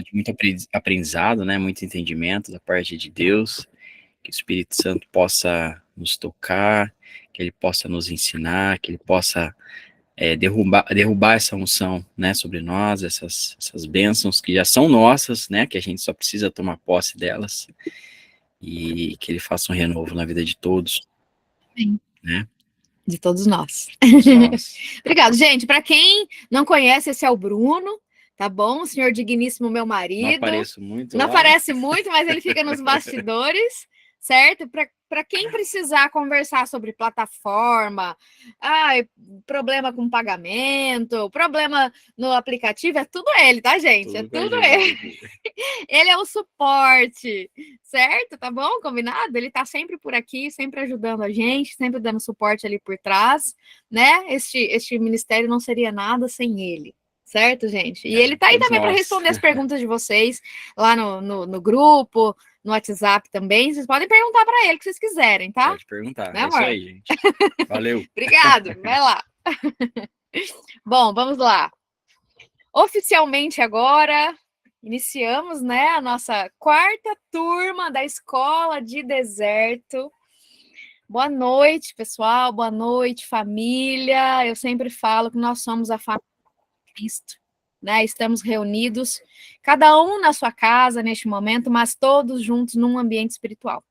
de muito aprendizado, né? Muito entendimento da parte de Deus, que o Espírito Santo possa nos tocar, que ele possa nos ensinar, que ele possa derrubar essa unção, né, sobre nós, essas bênçãos que já são nossas, né, que a gente só precisa tomar posse delas, e que ele faça um renovo na vida de todos, Sim. né? De todos nós. Todos nós. Obrigado, gente. Para quem não conhece, esse é o Bruno, tá bom? O senhor digníssimo, meu marido. Não apareço muito Não lá. aparece muito, mas ele fica nos bastidores, certo? Para quem precisar conversar sobre plataforma, problema com pagamento, problema no aplicativo, é tudo ele, tá, gente? Tudo É com a tudo gente. ele. Ele é o suporte, certo? Tá bom? Combinado? Ele tá sempre por aqui, sempre ajudando a gente, sempre dando suporte ali por trás, né? Este ministério não seria nada sem ele. Certo, gente? E ele tá aí Todos também para nós. responder as perguntas de vocês lá no grupo, no WhatsApp também. Vocês podem perguntar para ele o que vocês quiserem, tá? Pode perguntar. Né, É isso amor? aí, gente. Valeu. Obrigado. Vai lá. Bom, vamos lá. Oficialmente agora, iniciamos, né, a nossa quarta turma da Escola de Deserto. Boa noite, pessoal. Boa noite, família. Eu sempre falo que nós somos a família de Cristo, né? Estamos reunidos, cada um na sua casa neste momento, mas todos juntos num ambiente espiritual.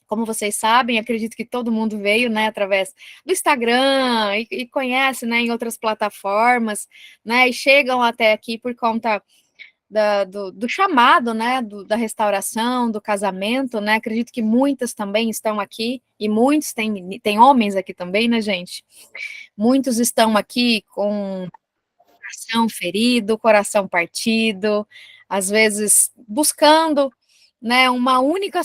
Como vocês sabem, acredito que todo mundo veio, né, através do Instagram e conhece, né, em outras plataformas, né, e chegam até aqui por conta do chamado, né, da restauração, do casamento, né, acredito que muitas também estão aqui, e muitos, tem homens aqui também, né, gente? Muitos estão aqui com coração ferido, coração partido, às vezes buscando, né, uma única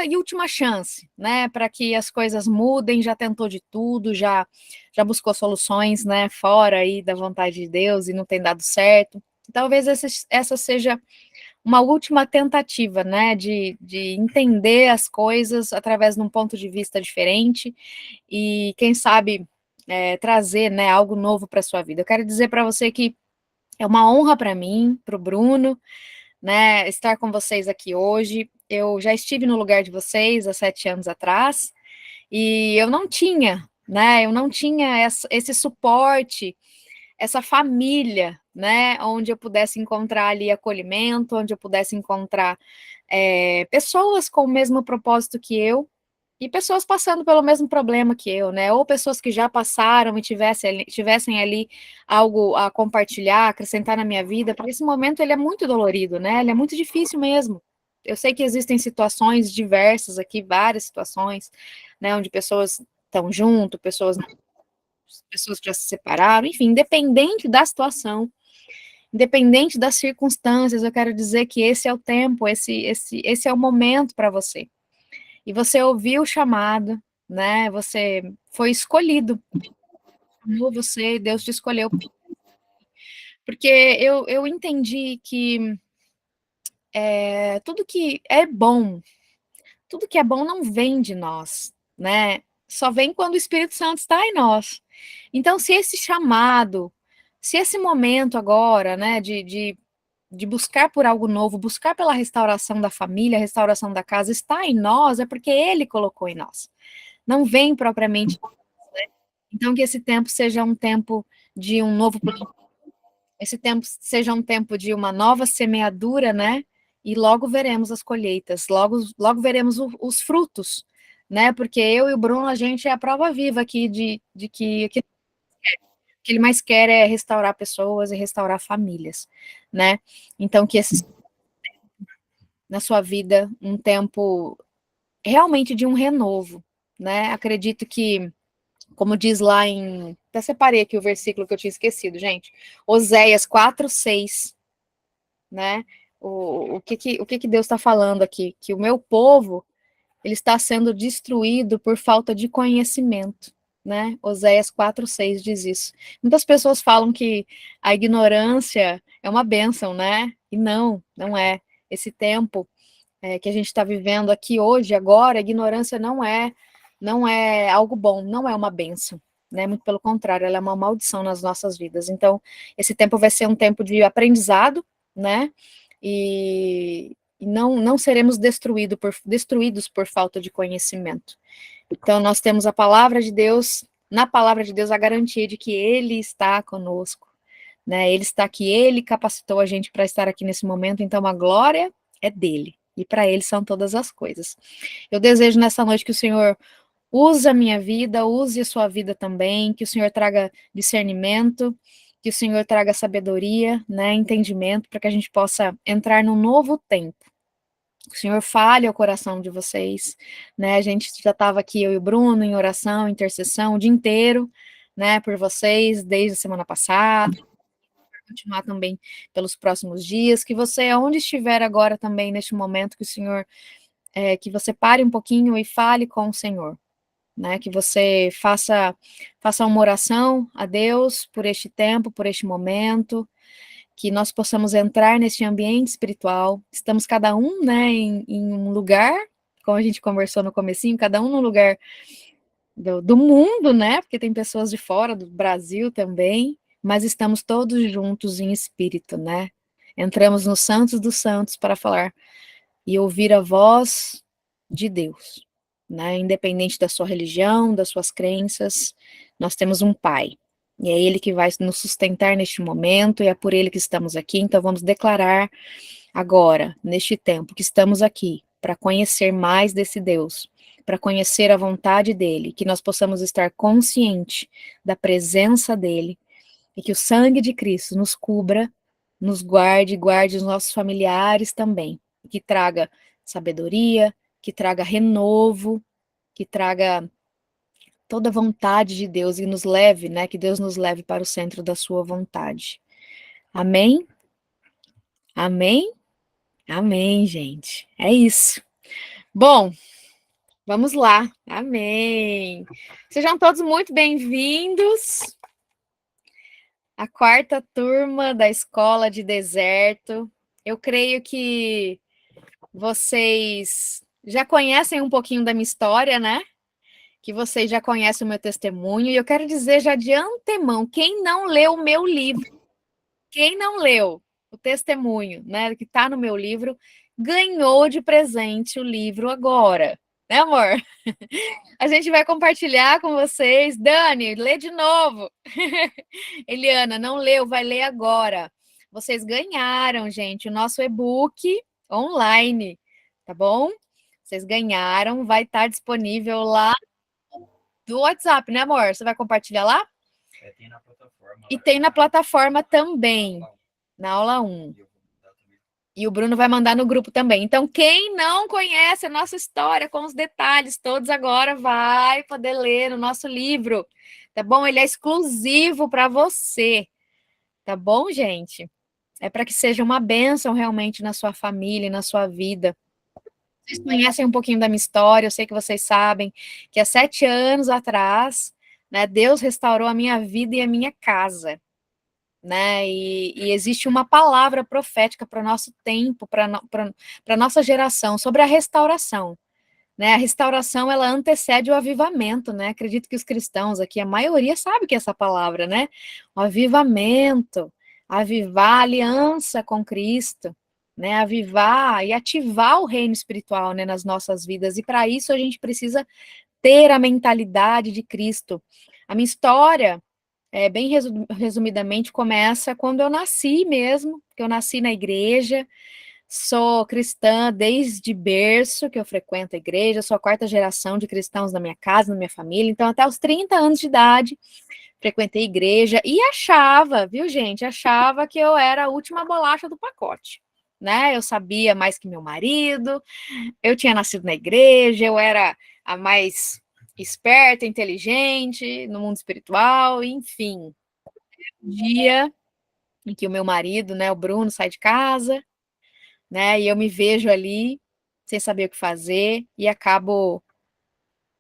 e última chance, né, para que as coisas mudem, já tentou de tudo, já buscou soluções, né, fora aí da vontade de Deus e não tem dado certo. Talvez essa seja uma última tentativa, né, de entender as coisas através de um ponto de vista diferente e, quem sabe, trazer, né, algo novo para a sua vida. Eu quero dizer para você que é uma honra para mim, para o Bruno, né, estar com vocês aqui hoje. Eu já estive no lugar de vocês há 7 anos atrás e eu não tinha, né, esse suporte, essa família, né, onde eu pudesse encontrar ali acolhimento, onde eu pudesse encontrar pessoas com o mesmo propósito que eu, e pessoas passando pelo mesmo problema que eu, né? Ou pessoas que já passaram e tivessem ali algo a compartilhar, acrescentar na minha vida, porque esse momento ele é muito dolorido, né? Ele é muito difícil mesmo. Eu sei que existem situações diversas aqui, várias situações, né? Onde pessoas estão junto, pessoas que já se separaram, enfim, independente da situação, independente das circunstâncias, eu quero dizer que esse é o tempo, esse é o momento para você. E você ouviu o chamado, né? Você foi escolhido. Chamou você, Deus te escolheu. Porque eu entendi que tudo que é bom, tudo que é bom não vem de nós, né? Só vem quando o Espírito Santo está em nós. Então, se esse chamado, se esse momento agora, né, de buscar por algo novo, buscar pela restauração da família, restauração da casa, está em nós, é porque Ele colocou em nós. Não vem propriamente. Então, que esse tempo seja um tempo de um novo plano, esse tempo seja um tempo de uma nova semeadura, né? E logo veremos as colheitas, logo veremos os frutos, né? Porque eu e o Bruno, a gente é a prova viva aqui de que o que ele mais quer é restaurar pessoas e restaurar famílias, né? Então, que esse na sua vida um tempo realmente de um renovo, né? Acredito que, como diz lá em... Até separei aqui o versículo que eu tinha esquecido, gente. Oséias 4:6, né? O que Deus está falando aqui? Que o meu povo, ele está sendo destruído por falta de conhecimento, né? Oséias 4:6 diz isso. Muitas pessoas falam que a ignorância é uma bênção, né? E não é. Esse tempo que a gente está vivendo aqui hoje, agora, a ignorância não é algo bom, não é uma bênção, né? Muito pelo contrário, ela é uma maldição nas nossas vidas. Então, esse tempo vai ser um tempo de aprendizado, né? E não seremos destruídos por falta de conhecimento. Então, nós temos a palavra de Deus, na palavra de Deus, a garantia de que Ele está conosco, né? Ele está aqui, Ele capacitou a gente para estar aqui nesse momento, então a glória é dele, e para Ele são todas as coisas. Eu desejo nessa noite que o Senhor use a minha vida, use a sua vida também, que o Senhor traga discernimento, que o Senhor traga sabedoria, né, entendimento, para que a gente possa entrar num novo tempo. Que o Senhor fale ao coração de vocês, né? A gente já estava aqui, eu e o Bruno, em oração, intercessão, o dia inteiro, né, por vocês, desde a semana passada, continuar também pelos próximos dias, que você, onde estiver agora também, neste momento, que o Senhor, que você pare um pouquinho e fale com o Senhor, né, que você faça uma oração a Deus por este tempo, por este momento, que nós possamos entrar nesse ambiente espiritual. Estamos cada um, né, em um lugar, como a gente conversou no comecinho, cada um no lugar do mundo, né, porque tem pessoas de fora do Brasil também, mas estamos todos juntos em espírito, né? Entramos no Santos dos Santos para falar e ouvir a voz de Deus, né? Independente da sua religião, das suas crenças, nós temos um Pai. E é Ele que vai nos sustentar neste momento, e é por Ele que estamos aqui. Então vamos declarar agora, neste tempo, que estamos aqui para conhecer mais desse Deus, para conhecer a vontade dEle, que nós possamos estar consciente da presença dEle, e que o sangue de Cristo nos cubra, nos guarde, guarde os nossos familiares também, que traga sabedoria, que traga renovo, que traga toda a vontade de Deus e nos leve, né, que Deus nos leve para o centro da sua vontade. Amém? Amém? Amém, gente. É isso. Bom, vamos lá. Amém. Sejam todos muito bem-vindos à quarta turma da Escola de Deserto. Eu creio que vocês já conhecem um pouquinho da minha história, né? Que vocês já conhecem o meu testemunho. E eu quero dizer já de antemão, quem não leu o meu livro, quem não leu o testemunho, né, que está no meu livro, ganhou de presente o livro agora. Né, amor? A gente vai compartilhar com vocês. Dani, lê de novo. Eliana, não leu, vai ler agora. Vocês ganharam, gente, o nosso e-book online, tá bom? Vocês ganharam, vai estar disponível lá do WhatsApp, né, amor? Você vai compartilhar lá? Tem na plataforma. E tem na plataforma também, na aula 1. E o Bruno vai mandar no grupo também. Então, quem não conhece a nossa história com os detalhes todos agora vai poder ler no nosso livro, tá bom? Ele é exclusivo para você, tá bom, gente? É para que seja uma bênção realmente na sua família e na sua vida. Vocês conhecem um pouquinho da minha história, eu sei que vocês sabem que há 7 anos atrás, né, Deus restaurou a minha vida e a minha casa, né, e existe uma palavra profética para o nosso tempo, para a nossa geração, sobre a restauração, né, a restauração, ela antecede o avivamento, né, acredito que os cristãos aqui, a maioria sabe que é essa palavra, né, o avivamento, avivar a aliança com Cristo, né, avivar e ativar o reino espiritual, né, nas nossas vidas, e para isso a gente precisa ter a mentalidade de Cristo. A minha história, bem resumidamente, começa quando eu nasci mesmo, que eu nasci na igreja, sou cristã desde berço, que eu frequento a igreja, sou a 4ª geração de cristãos na minha casa, na minha família, então até os 30 anos de idade, frequentei a igreja e achava, viu, gente, achava que eu era a última bolacha do pacote, né? Eu sabia mais que meu marido, eu tinha nascido na igreja, eu era a mais esperta, inteligente no mundo espiritual, enfim. Um dia em que o meu marido, né, o Bruno, sai de casa, né, e eu me vejo ali sem saber o que fazer e acabo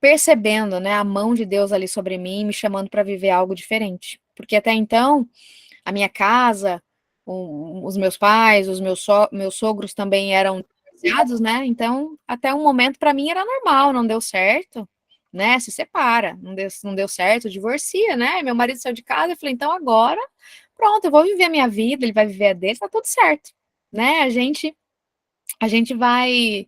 percebendo, né, a mão de Deus ali sobre mim, me chamando para viver algo diferente. Porque até então, a minha casa, os meus pais, meus sogros também eram divorciados, né? Então, até um momento para mim era normal, não deu certo, né? Se separa, não deu certo, divorcia, né? Meu marido saiu de casa, eu falei, então agora, pronto, eu vou viver a minha vida, ele vai viver a dele, tá tudo certo, né? A gente vai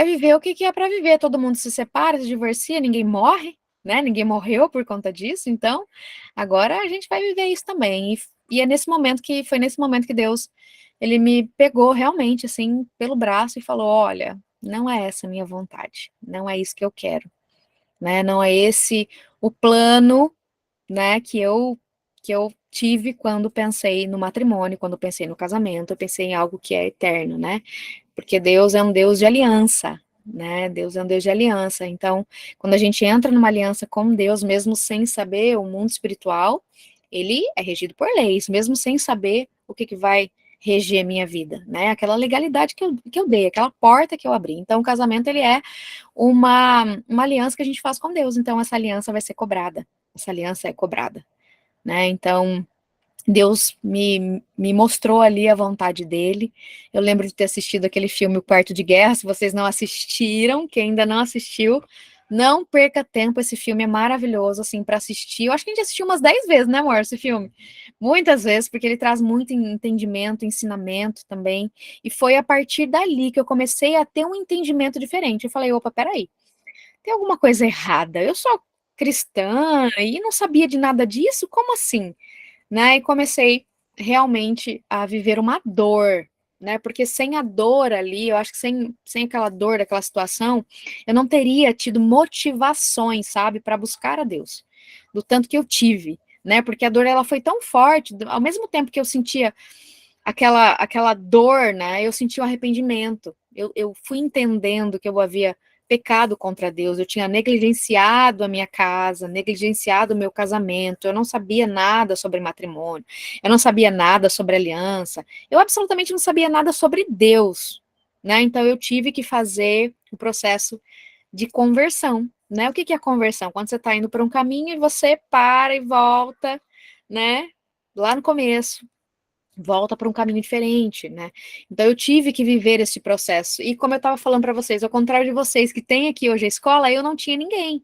viver o que é para viver. Todo mundo se separa, se divorcia, ninguém morre, né? Ninguém morreu por conta disso. Então, agora a gente vai viver isso também. E é nesse momento que foi nesse momento que Deus ele me pegou realmente assim pelo braço e falou: "Olha, não é essa a minha vontade. Não é isso que eu quero, né? Não é esse o plano, né, que eu tive quando pensei no matrimônio, quando pensei no casamento, eu pensei em algo que é eterno, né? Porque Deus é um Deus de aliança, né? Deus é um Deus de aliança. Então, quando a gente entra numa aliança com Deus, mesmo sem saber o mundo espiritual, ele é regido por leis, mesmo sem saber o que vai reger a minha vida, né? Aquela legalidade que eu dei, aquela porta que eu abri. Então, o casamento, ele é uma aliança que a gente faz com Deus. Então, essa aliança vai ser cobrada. Essa aliança é cobrada, né? Então, Deus me mostrou ali a vontade dele. Eu lembro de ter assistido aquele filme O Quarto de Guerra. Se vocês não assistiram, quem ainda não assistiu, não perca tempo. Esse filme é maravilhoso, assim, para assistir. Eu acho que a gente assistiu umas 10 vezes, né, amor, esse filme? Muitas vezes, porque ele traz muito entendimento, ensinamento também. E foi a partir dali que eu comecei a ter um entendimento diferente. Eu falei, opa, peraí, tem alguma coisa errada. Eu sou cristã e não sabia de nada disso? Como assim? Né? E comecei realmente a viver uma dor, né? Porque sem a dor ali, eu acho que sem aquela dor daquela situação, eu não teria tido motivações, sabe, para buscar a Deus, do tanto que eu tive, né? Porque a dor ela foi tão forte, ao mesmo tempo que eu sentia aquela dor, né? Eu senti o arrependimento. Eu fui entendendo que eu havia pecado contra Deus, eu tinha negligenciado a minha casa, negligenciado o meu casamento, eu não sabia nada sobre matrimônio, eu não sabia nada sobre aliança, eu absolutamente não sabia nada sobre Deus, né? Então eu tive que fazer o processo de conversão, né? O que é conversão? Quando você está indo para um caminho e você para e volta, né? Lá no começo, volta para um caminho diferente, né? Então eu tive que viver esse processo. E como eu estava falando para vocês, ao contrário de vocês que têm aqui hoje a escola, eu não tinha ninguém,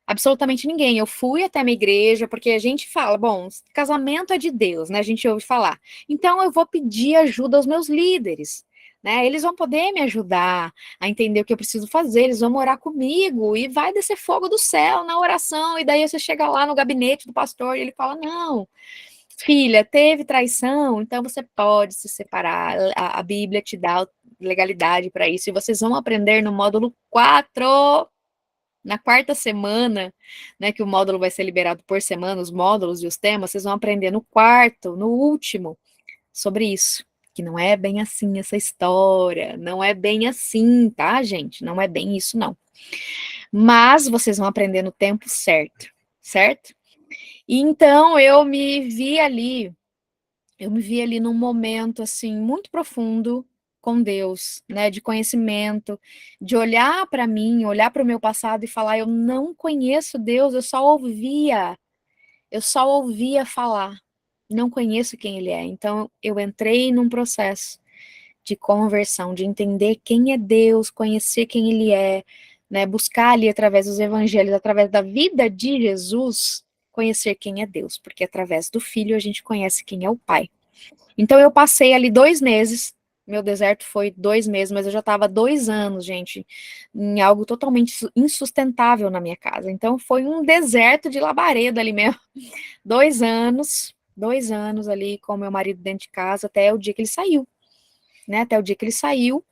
absolutamente ninguém. Eu fui até a minha igreja, porque a gente fala, bom, casamento é de Deus, né? A gente ouve falar. Então eu vou pedir ajuda aos meus líderes. Né, eles vão poder me ajudar a entender o que eu preciso fazer, eles vão orar comigo e vai descer fogo do céu na oração. E daí você chega lá no gabinete do pastor e ele fala: Não, filha, teve traição, então você pode se separar. A Bíblia te dá legalidade para isso. E vocês vão aprender no módulo 4, na quarta semana, né? Que o módulo vai ser liberado por semana, os módulos e os temas, vocês vão aprender no quarto, no último, sobre isso. Que não é bem assim essa história, não é bem assim, tá, gente? Não é bem isso, não. Mas vocês vão aprender no tempo certo, certo? E então eu me vi ali num momento assim muito profundo com Deus, né, de conhecimento, de olhar para mim, olhar para o meu passado e falar, eu não conheço Deus, eu só ouvia falar, não conheço quem ele é. Então eu entrei num processo de conversão, de entender quem é Deus, conhecer quem ele é, né, buscar ali através dos evangelhos, através da vida de Jesus, conhecer quem é Deus, porque através do Filho a gente conhece quem é o Pai. Então eu passei ali 2 meses, meu deserto foi 2 meses, mas eu já estava 2 anos, gente, em algo totalmente insustentável na minha casa. Então foi um deserto de labareda ali mesmo. 2 anos ali com meu marido dentro de casa, até o dia que ele saiu, né? Até o dia que ele saiu,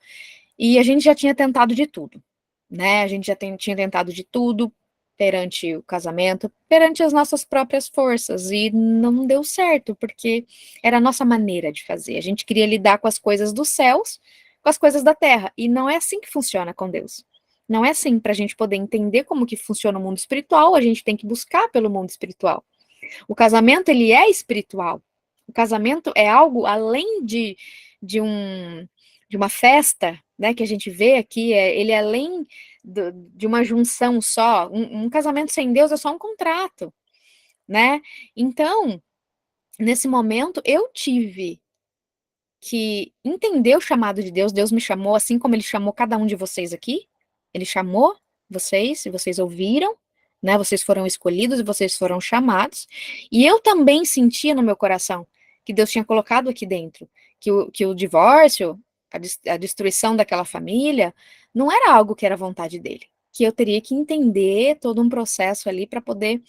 e a gente já tinha tentado de tudo, né? A gente já tinha tentado de tudo perante o casamento, perante as nossas próprias forças, e não deu certo, porque era a nossa maneira de fazer. A gente queria lidar com as coisas dos céus, com as coisas da terra, e não é assim que funciona com Deus. Não é assim, para a gente poder entender como que funciona o mundo espiritual, a gente tem que buscar pelo mundo espiritual. O casamento, ele é espiritual. O casamento é algo além de, um, de uma festa, né, que a gente vê aqui, ele é além de uma junção só. Um casamento sem Deus é só um contrato, né? Então, nesse momento, eu tive que entender o chamado de Deus. Deus me chamou, assim como ele chamou cada um de vocês aqui. Ele chamou vocês, e vocês ouviram, né? Vocês foram escolhidos e vocês foram chamados. E eu também sentia no meu coração que Deus tinha colocado aqui dentro, que o divórcio, a destruição daquela família, não era algo que era vontade dele, que eu teria que entender todo um processo ali para poder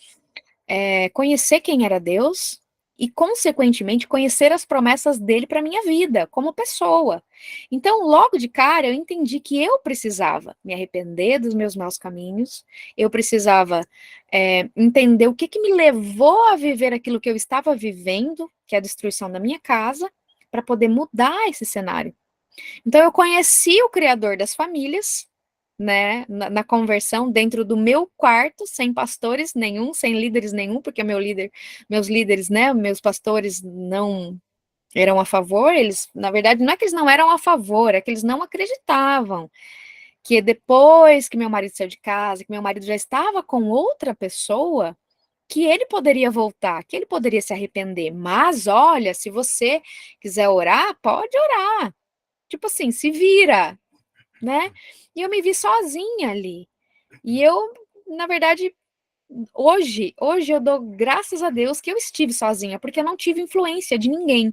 conhecer quem era Deus e, consequentemente, conhecer as promessas dele para minha vida, como pessoa. Então, logo de cara, eu entendi que eu precisava me arrepender dos meus maus caminhos, eu precisava entender o que me levou a viver aquilo que eu estava vivendo, que é a destruição da minha casa, para poder mudar esse cenário. Então, eu conheci o Criador das famílias, né, na conversão, dentro do meu quarto, sem pastores nenhum, sem líderes nenhum, porque meus líderes, né, meus pastores não eram a favor, eles, na verdade, não é que eles não eram a favor, é que eles não acreditavam que depois que meu marido saiu de casa, que meu marido já estava com outra pessoa, que ele poderia voltar, que ele poderia se arrepender. Mas, olha, se você quiser orar, pode orar. Tipo assim, se vira, né? E eu me vi sozinha ali. E eu, na verdade, hoje eu dou graças a Deus que eu estive sozinha, porque eu não tive influência de ninguém.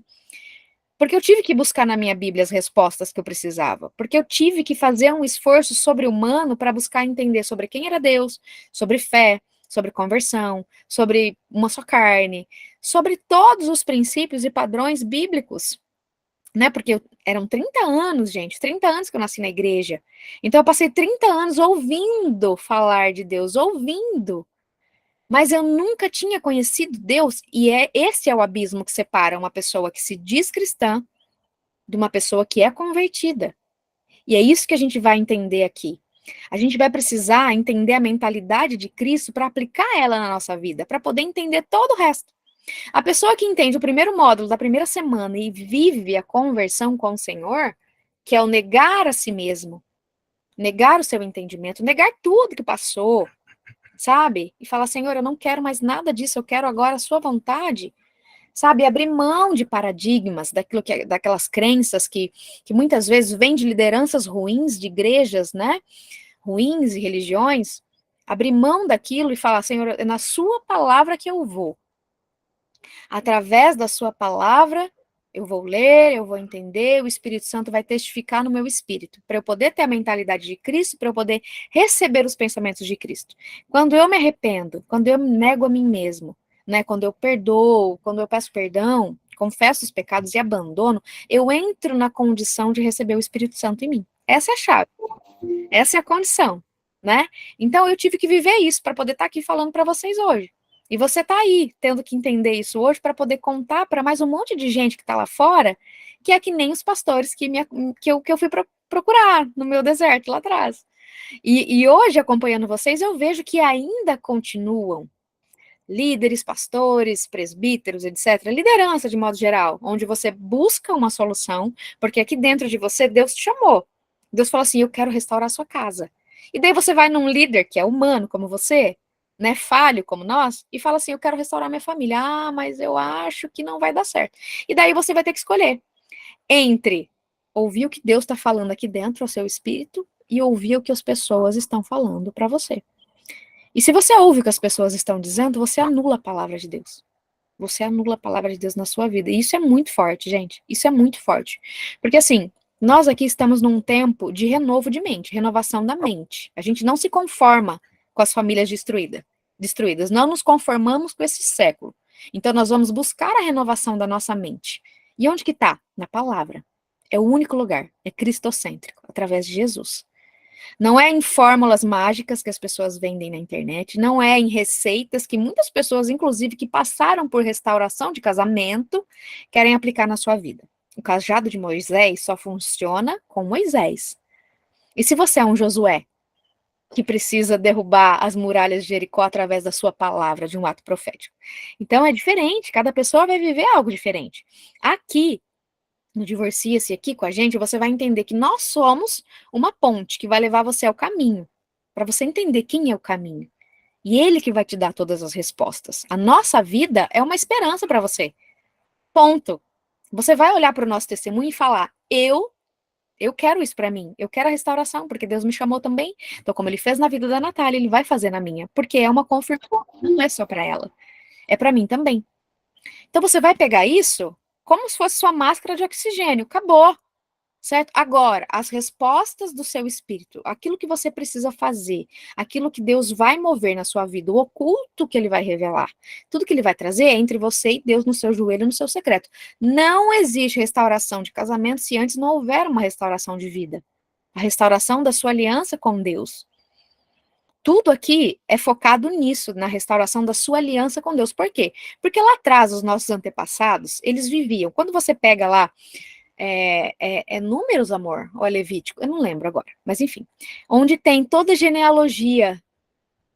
Porque eu tive que buscar na minha Bíblia as respostas que eu precisava. Porque eu tive que fazer um esforço sobre-humano para buscar entender sobre quem era Deus, sobre fé, sobre conversão, sobre uma só carne, sobre todos os princípios e padrões bíblicos, né? Porque eram 30 anos, gente, 30 anos que eu nasci na igreja. Então eu passei 30 anos ouvindo falar de Deus, ouvindo. Mas eu nunca tinha conhecido Deus, e esse é o abismo que separa uma pessoa que se diz cristã de uma pessoa que é convertida. E é isso que a gente vai entender aqui. A gente vai precisar entender a mentalidade de Cristo para aplicar ela na nossa vida, para poder entender todo o resto. A pessoa que entende o primeiro módulo da primeira semana e vive a conversão com o Senhor, que é o negar a si mesmo, negar o seu entendimento, negar tudo que passou, sabe? E falar, Senhor, eu não quero mais nada disso, eu quero agora a sua vontade, sabe? Abrir mão de paradigmas, daquelas crenças que muitas vezes vêm de lideranças ruins, de igrejas, né? Ruins e religiões. Abrir mão daquilo e falar, Senhor, é na sua palavra que eu vou. Através da sua palavra, eu vou ler, eu vou entender, o Espírito Santo vai testificar no meu espírito, para eu poder ter a mentalidade de Cristo, para eu poder receber os pensamentos de Cristo. Quando eu me arrependo, quando eu nego a mim mesmo, né, quando eu perdoo, quando eu peço perdão, confesso os pecados e abandono, eu entro na condição de receber o Espírito Santo em mim. Essa é a chave. Essa é a condição, né? Então eu tive que viver isso para poder estar aqui falando para vocês hoje. E você está aí tendo que entender isso hoje para poder contar para mais um monte de gente que está lá fora, que é que nem os pastores que eu fui procurar no meu deserto lá atrás. E hoje, acompanhando vocês, eu vejo que ainda continuam líderes, pastores, presbíteros, etc., liderança de modo geral, onde você busca uma solução, porque aqui dentro de você Deus te chamou. Deus falou assim: eu quero restaurar a sua casa. E daí você vai num líder que é humano como você, né, falho como nós, e fala assim: eu quero restaurar minha família. Ah, mas eu acho que não vai dar certo. E daí você vai ter que escolher entre ouvir o que Deus está falando aqui dentro, ao seu espírito, e ouvir o que as pessoas estão falando para você. E se você ouve o que as pessoas estão dizendo, você anula a palavra de Deus. Você anula a palavra de Deus na sua vida. E isso é muito forte, gente. Isso é muito forte. Porque assim, nós aqui estamos num tempo de renovo de mente, renovação da mente. A gente não se conforma com as famílias destruídas. Não nos conformamos com esse século. Então nós vamos buscar a renovação da nossa mente. E onde que está? Na palavra. É o único lugar. É cristocêntrico, através de Jesus. Não é em fórmulas mágicas que as pessoas vendem na internet, não é em receitas que muitas pessoas, inclusive, que passaram por restauração de casamento, querem aplicar na sua vida. O cajado de Moisés só funciona com Moisés. E se você é um Josué, que precisa derrubar as muralhas de Jericó através da sua palavra, de um ato profético? Então é diferente, cada pessoa vai viver algo diferente. Aqui, no Divorcia-se aqui com a gente, você vai entender que nós somos uma ponte que vai levar você ao caminho, para você entender quem é o caminho. E ele que vai te dar todas as respostas. A nossa vida é uma esperança para você. Ponto. Você vai olhar para o nosso testemunho e falar: eu quero isso para mim. Eu quero a restauração, porque Deus me chamou também. Então, como ele fez na vida da Natália, ele vai fazer na minha, porque é uma confirmação, não é só para ela. É para mim também. Então você vai pegar isso como se fosse sua máscara de oxigênio, acabou. Certo? Agora, as respostas do seu espírito, aquilo que você precisa fazer, aquilo que Deus vai mover na sua vida, o oculto que ele vai revelar, tudo que ele vai trazer é entre você e Deus no seu joelho, no seu secreto. Não existe restauração de casamento se antes não houver uma restauração de vida. A restauração da sua aliança com Deus. Tudo aqui é focado nisso, na restauração da sua aliança com Deus. Por quê? Porque lá atrás, os nossos antepassados, eles viviam. Quando você pega lá Números, amor? Ou é Levítico? Eu não lembro agora, mas enfim. Onde tem toda a genealogia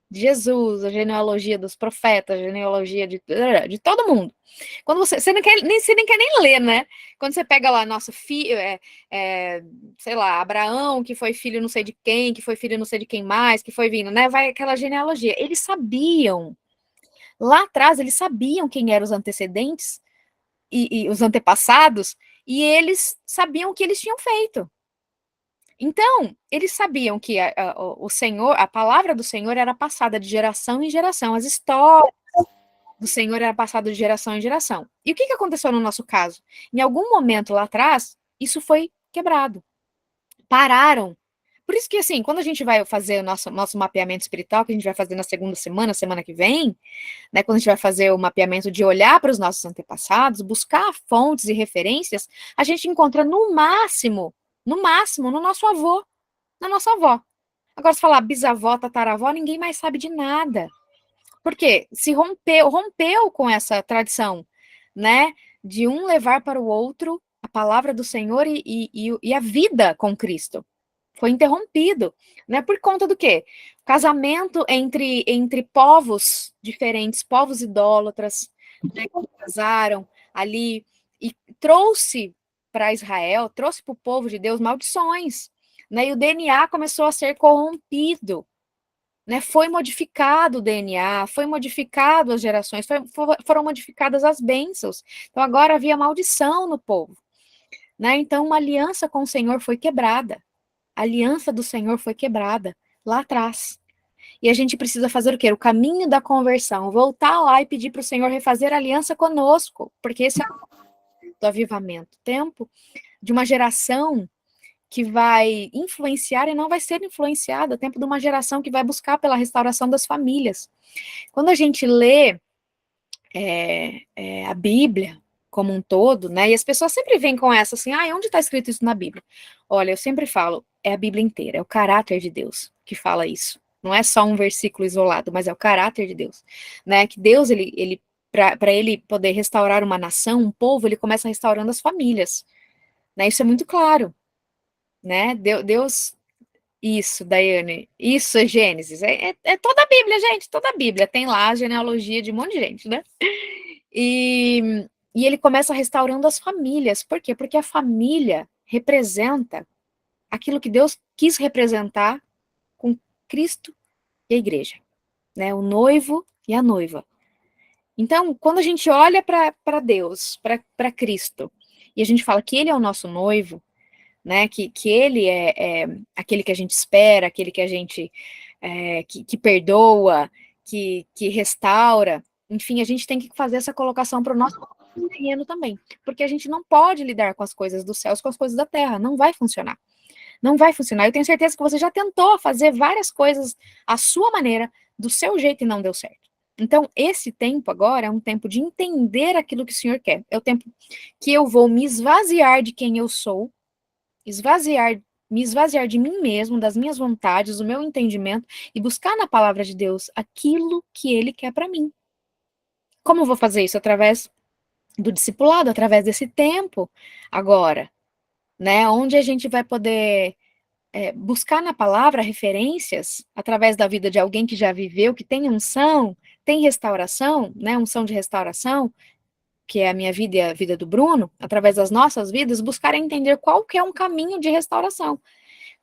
de Jesus, a genealogia dos profetas, a genealogia de todo mundo. Quando você nem quer nem ler, né? Quando você pega lá, nosso filho, sei lá, Abraão, que foi filho não sei de quem, que foi filho não sei de quem mais, que foi vindo, né? Vai aquela genealogia. Eles sabiam, lá atrás, eles sabiam quem eram os antecedentes e os antepassados, e eles sabiam o que eles tinham feito. Então, eles sabiam que o Senhor, a palavra do Senhor era passada de geração em geração, as histórias do Senhor era passada de geração em geração. E o que aconteceu no nosso caso? Em algum momento lá atrás, isso foi quebrado. Pararam. Por isso que, assim, quando a gente vai fazer o nosso mapeamento espiritual, que a gente vai fazer na segunda semana que vem, né, quando a gente vai fazer o mapeamento de olhar para os nossos antepassados, buscar fontes e referências, a gente encontra no máximo, no nosso avô, na nossa avó. Agora, se falar bisavó, tataravó, ninguém mais sabe de nada. Porque se rompeu com essa tradição, né, de um levar para o outro a palavra do Senhor e a vida com Cristo. Foi interrompido, né? Por conta do quê? Casamento entre povos diferentes, povos idólatras, né, que casaram ali e trouxe para Israel, trouxe para o povo de Deus maldições, né? E o DNA começou a ser corrompido, né? Foi modificado o DNA, foi modificado as gerações, foram modificadas as bênçãos. Então agora havia maldição no povo, né? Então uma aliança com o Senhor foi quebrada. A aliança do Senhor foi quebrada lá atrás. E a gente precisa fazer o quê? O caminho da conversão, voltar lá e pedir para o Senhor refazer a aliança conosco, porque esse é o do avivamento, tempo de uma geração que vai influenciar e não vai ser influenciada, tempo de uma geração que vai buscar pela restauração das famílias. Quando a gente lê a Bíblia como um todo, né? E as pessoas sempre vêm com essa assim, onde está escrito isso na Bíblia? Olha, eu sempre falo, é a Bíblia inteira, é o caráter de Deus que fala isso. Não é só um versículo isolado, mas é o caráter de Deus, né? Que Deus, ele para ele poder restaurar uma nação, um povo, ele começa restaurando as famílias, né? Isso é muito claro, né? Deus, isso, Daiane, isso é Gênesis, é toda a Bíblia, gente, toda a Bíblia, tem lá a genealogia de um monte de gente, né? E ele começa restaurando as famílias. Por quê? Porque a família representa aquilo que Deus quis representar com Cristo e a igreja, né? O noivo e a noiva. Então, quando a gente olha para Deus, para Cristo, e a gente fala que Ele é o nosso noivo, né? Que Ele é aquele que a gente espera, aquele que a gente que perdoa, que restaura. Enfim, a gente tem que fazer essa colocação para o nosso terreno também, porque a gente não pode lidar com as coisas dos céus, com as coisas da terra, não vai funcionar. Não vai funcionar. Eu tenho certeza que você já tentou fazer várias coisas à sua maneira, do seu jeito e não deu certo. Então, esse tempo agora é um tempo de entender aquilo que o Senhor quer. É o tempo que eu vou me esvaziar de quem eu sou, me esvaziar de mim mesmo, das minhas vontades, do meu entendimento e buscar na palavra de Deus aquilo que Ele quer para mim. Como eu vou fazer isso? Através do discipulado, através desse tempo agora, né? Onde a gente vai poder buscar na palavra referências através da vida de alguém que já viveu, que tem unção, tem restauração, né? Unção de restauração, que é a minha vida e a vida do Bruno, através das nossas vidas, buscar entender qual que é um caminho de restauração.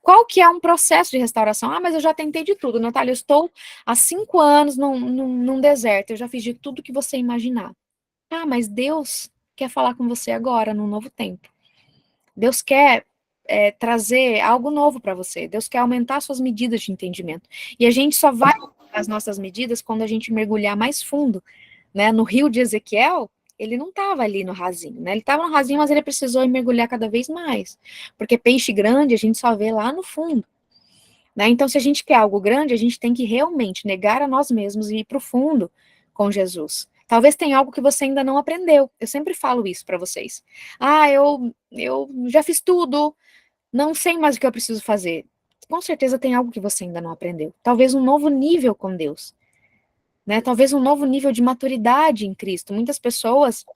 Qual que é um processo de restauração? Mas eu já tentei de tudo, Natália, eu estou há 5 anos num deserto, eu já fiz de tudo que você imaginar. Mas Deus quer falar com você agora, num novo tempo. Deus quer trazer algo novo para você. Deus quer aumentar suas medidas de entendimento. E a gente só vai as nossas medidas quando a gente mergulhar mais fundo, né? No rio de Ezequiel, ele não estava ali no rasinho, né? Ele estava no rasinho, mas ele precisou mergulhar cada vez mais, porque peixe grande a gente só vê lá no fundo, né? Então, se a gente quer algo grande, a gente tem que realmente negar a nós mesmos e ir para o fundo com Jesus. Talvez tenha algo que você ainda não aprendeu. Eu sempre falo isso para vocês. Ah, eu já fiz tudo, não sei mais o que eu preciso fazer. Com certeza tem algo que você ainda não aprendeu. Talvez um novo nível com Deus, né? Talvez um novo nível de maturidade em Cristo. Muitas pessoas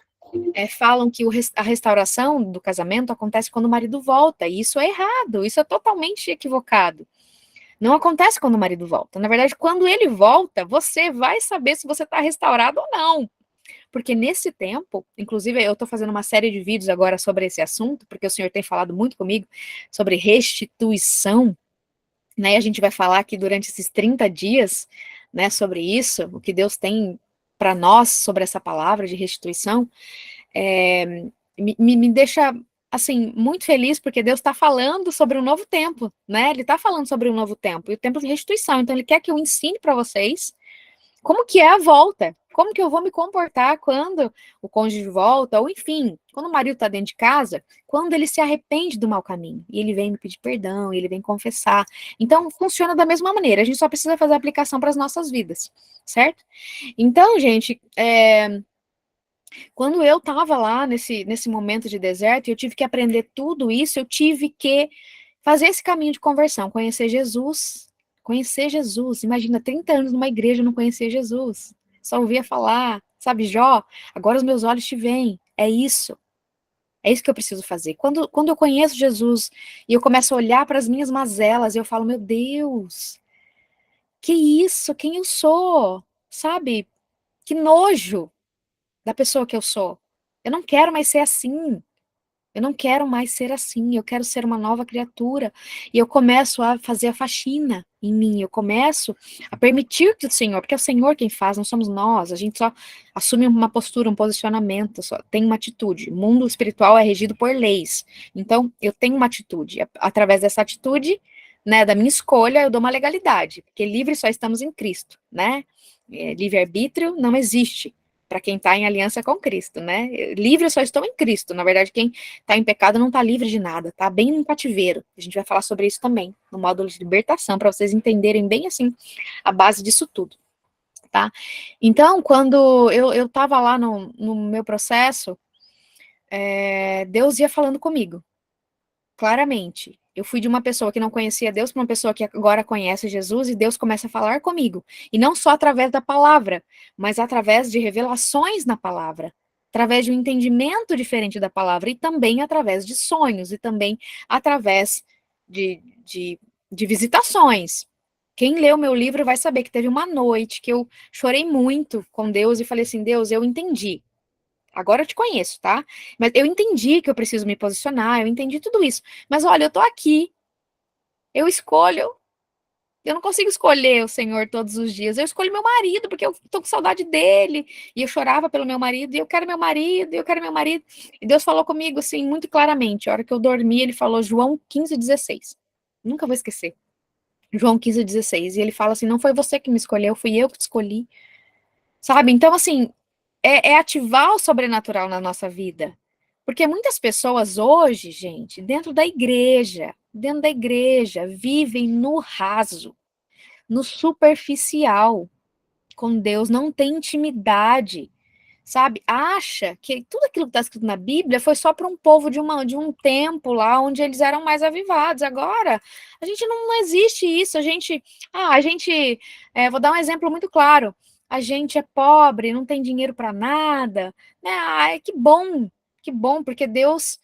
falam que a restauração do casamento acontece quando o marido volta, e isso é errado, isso é totalmente equivocado. Não acontece quando o marido volta. Na verdade, quando ele volta, você vai saber se você está restaurado ou não. Porque nesse tempo, inclusive eu estou fazendo uma série de vídeos agora sobre esse assunto, porque o Senhor tem falado muito comigo sobre restituição, né? E a gente vai falar aqui durante esses 30 dias, né, sobre isso, o que Deus tem para nós sobre essa palavra de restituição, me deixa, assim, muito feliz, porque Deus está falando sobre um novo tempo, né? Ele está falando sobre um novo tempo, e o tempo de restituição. Então, Ele quer que eu ensine para vocês como que é a volta, como que eu vou me comportar quando o cônjuge volta, ou enfim, quando o marido está dentro de casa, quando ele se arrepende do mau caminho, e ele vem me pedir perdão, e ele vem confessar. Então, funciona da mesma maneira, a gente só precisa fazer a aplicação para as nossas vidas, certo? Então, gente, quando eu estava lá nesse momento de deserto, e eu tive que aprender tudo isso, eu tive que fazer esse caminho de conversão, conhecer Jesus. Conhecer Jesus. Imagina, 30 anos numa igreja não conhecer Jesus. Só ouvia falar, sabe, Jó, agora os meus olhos te veem. É isso. É isso que eu preciso fazer. Quando eu conheço Jesus e eu começo a olhar para as minhas mazelas, eu falo, meu Deus, que isso? Quem eu sou? Sabe? Que nojo da pessoa que eu sou. Eu não quero mais ser assim. Eu não quero mais ser assim, eu quero ser uma nova criatura. E eu começo a fazer a faxina em mim, eu começo a permitir que o Senhor, porque é o Senhor quem faz, não somos nós, a gente só assume uma postura, um posicionamento, só tem uma atitude. O mundo espiritual é regido por leis. Então, eu tenho uma atitude. Através dessa atitude, né, da minha escolha, eu dou uma legalidade, porque livre só estamos em Cristo, né? Livre-arbítrio não existe para quem está em aliança com Cristo, né? Livre eu só estou em Cristo. Na verdade, quem está em pecado não está livre de nada, tá bem no cativeiro. A gente vai falar sobre isso também, no módulo de libertação, para vocês entenderem bem assim a base disso tudo, tá? Então, quando eu estava lá no meu processo, Deus ia falando comigo, claramente. Eu fui de uma pessoa que não conhecia Deus para uma pessoa que agora conhece Jesus, e Deus começa a falar comigo. E não só através da palavra, mas através de revelações na palavra, através de um entendimento diferente da palavra, e também através de sonhos, e também através de visitações. Quem leu meu livro vai saber que teve uma noite que eu chorei muito com Deus e falei assim, Deus, eu entendi. Agora eu te conheço, tá? Mas eu entendi que eu preciso me posicionar, eu entendi tudo isso. Mas olha, eu tô aqui, eu escolho, eu não consigo escolher o Senhor todos os dias. Eu escolho meu marido, porque eu tô com saudade dele. E eu chorava pelo meu marido, e eu quero meu marido, e eu quero meu marido. E Deus falou comigo, assim, muito claramente. A hora que eu dormi, ele falou João 15:16. Nunca vou esquecer. João 15:16. E ele fala assim: não foi você que me escolheu, fui eu que te escolhi. Sabe? Então, assim, é ativar o sobrenatural na nossa vida. Porque muitas pessoas hoje, gente, dentro da igreja, vivem no raso, no superficial com Deus, não tem intimidade, sabe? Acha que tudo aquilo que está escrito na Bíblia foi só para um povo de um tempo lá onde eles eram mais avivados. Agora, a gente não existe isso. Vou dar um exemplo muito claro. A gente é pobre, não tem dinheiro para nada, né? Que bom, porque Deus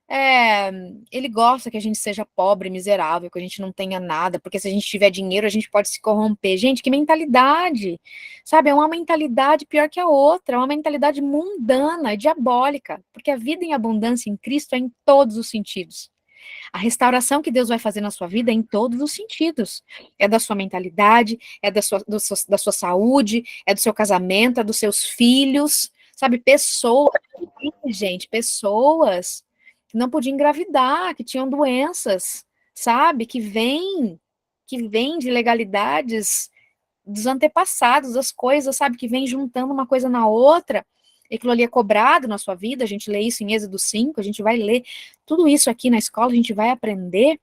é, ele gosta que a gente seja pobre, miserável, que a gente não tenha nada, porque se a gente tiver dinheiro, a gente pode se corromper. Gente, que mentalidade, sabe? É uma mentalidade pior que a outra, é uma mentalidade mundana, diabólica, porque a vida em abundância em Cristo é em todos os sentidos. A restauração que Deus vai fazer na sua vida é em todos os sentidos. É da sua mentalidade, é da sua saúde, é do seu casamento, é dos seus filhos, sabe? Pessoas, gente, pessoas que não podiam engravidar, que tinham doenças, sabe? Que vêm de legalidades dos antepassados, das coisas, sabe? Que vem juntando uma coisa na outra. aquilo ali é cobrado na sua vida, a gente lê isso em Êxodo 5, a gente vai ler tudo isso aqui na escola, a gente vai aprender.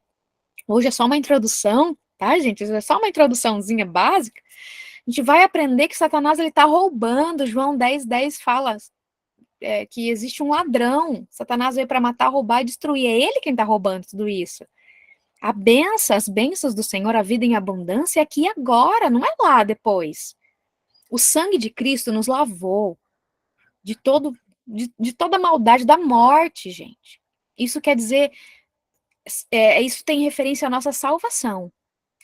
Hoje é só uma introdução, tá, gente? É só uma introduçãozinha básica. A gente vai aprender que Satanás ele está roubando. João 10:10 fala que existe um ladrão. Satanás veio para matar, roubar e destruir. É ele quem está roubando tudo isso. As bênçãos do Senhor, a vida em abundância é aqui e agora, não é lá depois. O sangue de Cristo nos lavou de toda a maldade da morte, gente. Isso quer dizer, isso tem referência à nossa salvação.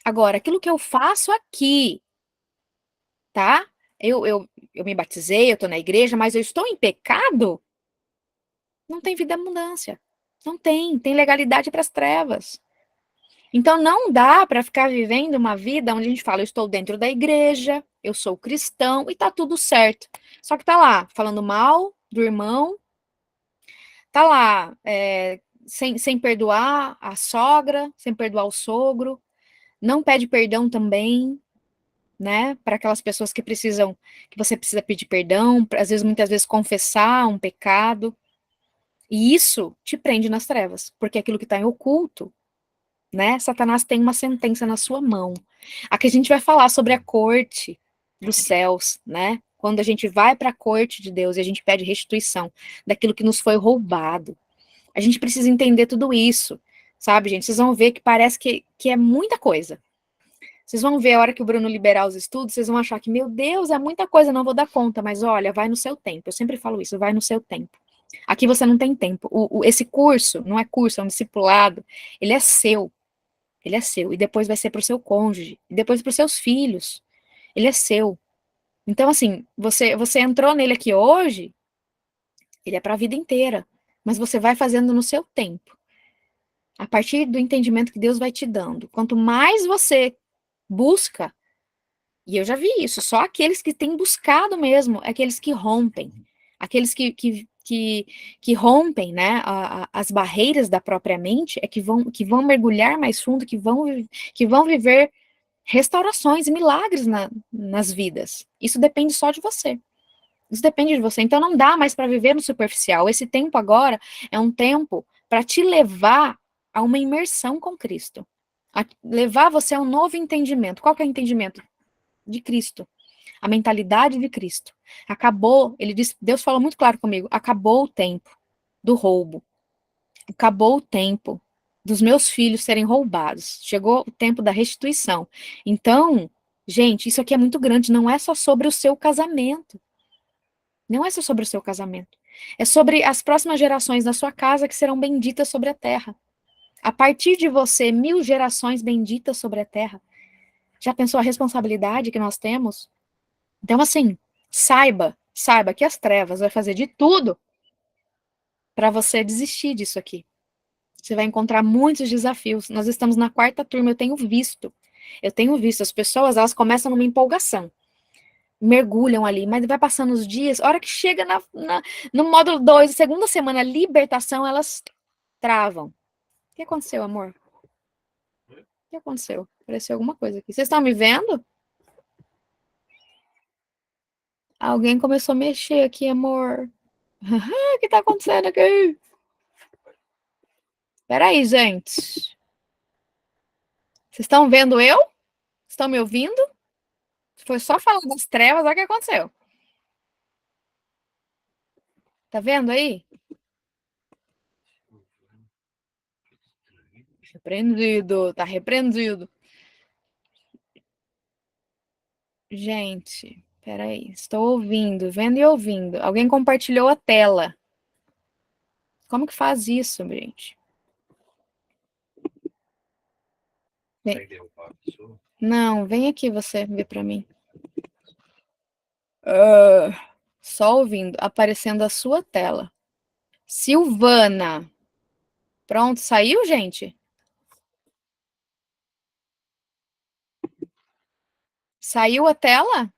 Agora, aquilo que eu faço aqui, tá? Eu me batizei, eu tô na igreja, mas eu estou em pecado? Não tem vida em abundância. Não tem. Tem legalidade para as trevas. Então, não dá para ficar vivendo uma vida onde a gente fala, eu estou dentro da igreja, eu sou cristão e tá tudo certo. Só que tá lá, falando mal do irmão, tá lá, sem perdoar a sogra, sem perdoar o sogro, não pede perdão também, né, para aquelas pessoas que você precisa pedir perdão, às vezes, muitas vezes, confessar um pecado, e isso te prende nas trevas, porque aquilo que está em oculto, né, Satanás tem uma sentença na sua mão. Aqui a gente vai falar sobre a corte dos céus, né, quando a gente vai para a corte de Deus e a gente pede restituição daquilo que nos foi roubado. A gente precisa entender tudo isso, sabe, gente? Vocês vão ver que parece que é muita coisa. Vocês vão ver a hora que o Bruno liberar os estudos, vocês vão achar que, meu Deus, é muita coisa, não vou dar conta. Mas olha, vai no seu tempo. Eu sempre falo isso, vai no seu tempo. Aqui você não tem tempo. Esse curso, não é curso, é um discipulado, ele é seu. Ele é seu. E depois vai ser para o seu cônjuge. E depois para os seus filhos. Ele é seu. Então, assim, você entrou nele aqui hoje, ele é para a vida inteira. Mas você vai fazendo no seu tempo. A partir do entendimento que Deus vai te dando. Quanto mais você busca, e eu já vi isso, só aqueles que têm buscado mesmo, aqueles que rompem, aqueles que rompem, né, as barreiras da própria mente, que vão mergulhar mais fundo, que vão viver restaurações e milagres nas vidas. Isso depende só de você. Isso depende de você. Então não dá mais para viver no superficial. Esse tempo agora é um tempo para te levar a uma imersão com Cristo. A levar você a um novo entendimento. Qual que é o entendimento? De Cristo. A mentalidade de Cristo. Acabou, ele disse, Deus falou muito claro comigo, acabou o tempo do roubo. Acabou o tempo dos meus filhos serem roubados. Chegou o tempo da restituição. Então, gente, isso aqui é muito grande, não é só sobre o seu casamento. Não é só sobre o seu casamento. É sobre as próximas gerações da sua casa que serão benditas sobre a terra. A partir de você, 1000 gerações benditas sobre a terra. Já pensou a responsabilidade que nós temos? Então, assim, saiba que as trevas vai fazer de tudo para você desistir disso aqui. Você vai encontrar muitos desafios. Nós estamos na 4ª turma, eu tenho visto as pessoas, elas começam numa empolgação, mergulham ali, mas vai passando os dias, a hora que chega no módulo 2, segunda semana, libertação, elas travam. O que aconteceu, amor? O que aconteceu? Apareceu alguma coisa aqui. Vocês estão me vendo? Alguém começou a mexer aqui, amor. O que tá acontecendo aqui? Peraí, gente. Vocês estão vendo eu? Estão me ouvindo? Foi só falar das trevas, olha o que aconteceu. Tá vendo aí? Repreendido, tá repreendido. Gente, peraí. Estou ouvindo, vendo e ouvindo. Alguém compartilhou a tela. Como que faz isso, gente? Não, vem aqui você ver para mim. Só ouvindo, aparecendo a sua tela. Silvana. Pronto, saiu, gente? Saiu a tela?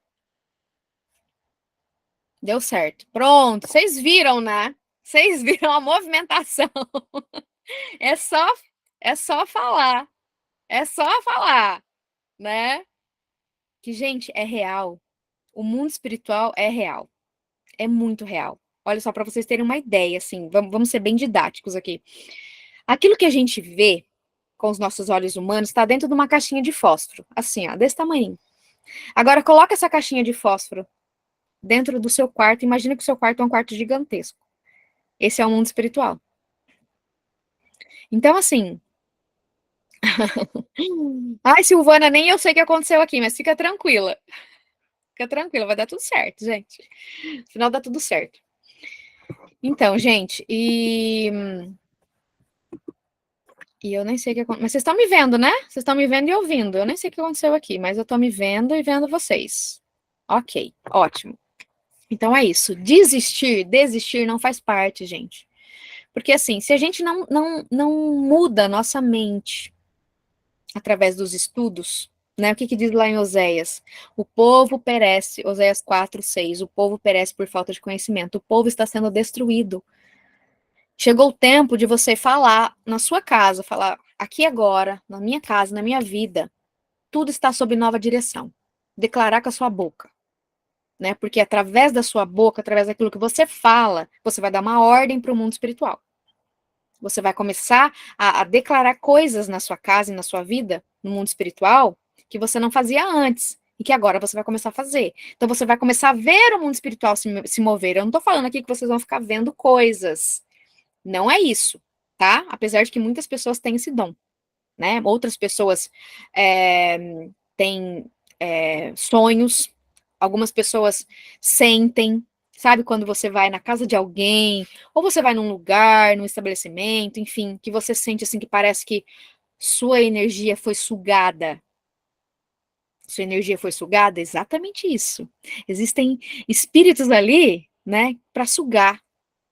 Deu certo. Pronto, vocês viram, né? Vocês viram a movimentação. É só, é só falar. É só falar, né? Que, gente, é real. O mundo espiritual é real. É muito real. Olha só, para vocês terem uma ideia, assim, vamos ser bem didáticos aqui. Aquilo que a gente vê com os nossos olhos humanos está dentro de uma caixinha de fósforo, assim, ó, desse tamanho. Agora, coloca essa caixinha de fósforo dentro do seu quarto. Imagina que o seu quarto é um quarto gigantesco. Esse é o mundo espiritual. Então, assim. Ai, Silvana, nem eu sei o que aconteceu aqui, mas fica tranquila. Fica tranquila, vai dar tudo certo, gente. No final dá tudo certo. Então, gente, e eu nem sei o que aconteceu. Mas vocês estão me vendo, né? Vocês estão me vendo e ouvindo. Eu nem sei o que aconteceu aqui, mas eu estou me vendo e vendo vocês. Ok, ótimo. Então é isso. Desistir não faz parte, gente. Porque assim, se a gente não muda a nossa mente através dos estudos, né? O que diz lá em Oséias? O povo perece, Oséias 4:6, o povo perece por falta de conhecimento. O povo está sendo destruído. Chegou o tempo de você falar na sua casa, falar aqui agora, na minha casa, na minha vida, tudo está sob nova direção. Declarar com a sua boca, né? Porque através da sua boca, através daquilo que você fala, você vai dar uma ordem para o mundo espiritual. Você vai começar a declarar coisas na sua casa e na sua vida, no mundo espiritual, que você não fazia antes e que agora você vai começar a fazer. Então você vai começar a ver o mundo espiritual se mover. Eu não estou falando aqui que vocês vão ficar vendo coisas. Não é isso, tá? Apesar de que muitas pessoas têm esse dom, né? Outras pessoas têm sonhos, algumas pessoas sentem, sabe? Quando você vai na casa de alguém, ou você vai num lugar, num estabelecimento, enfim, que você sente assim que parece que sua energia foi sugada. Sua energia foi sugada? Exatamente isso. Existem espíritos ali, né, para sugar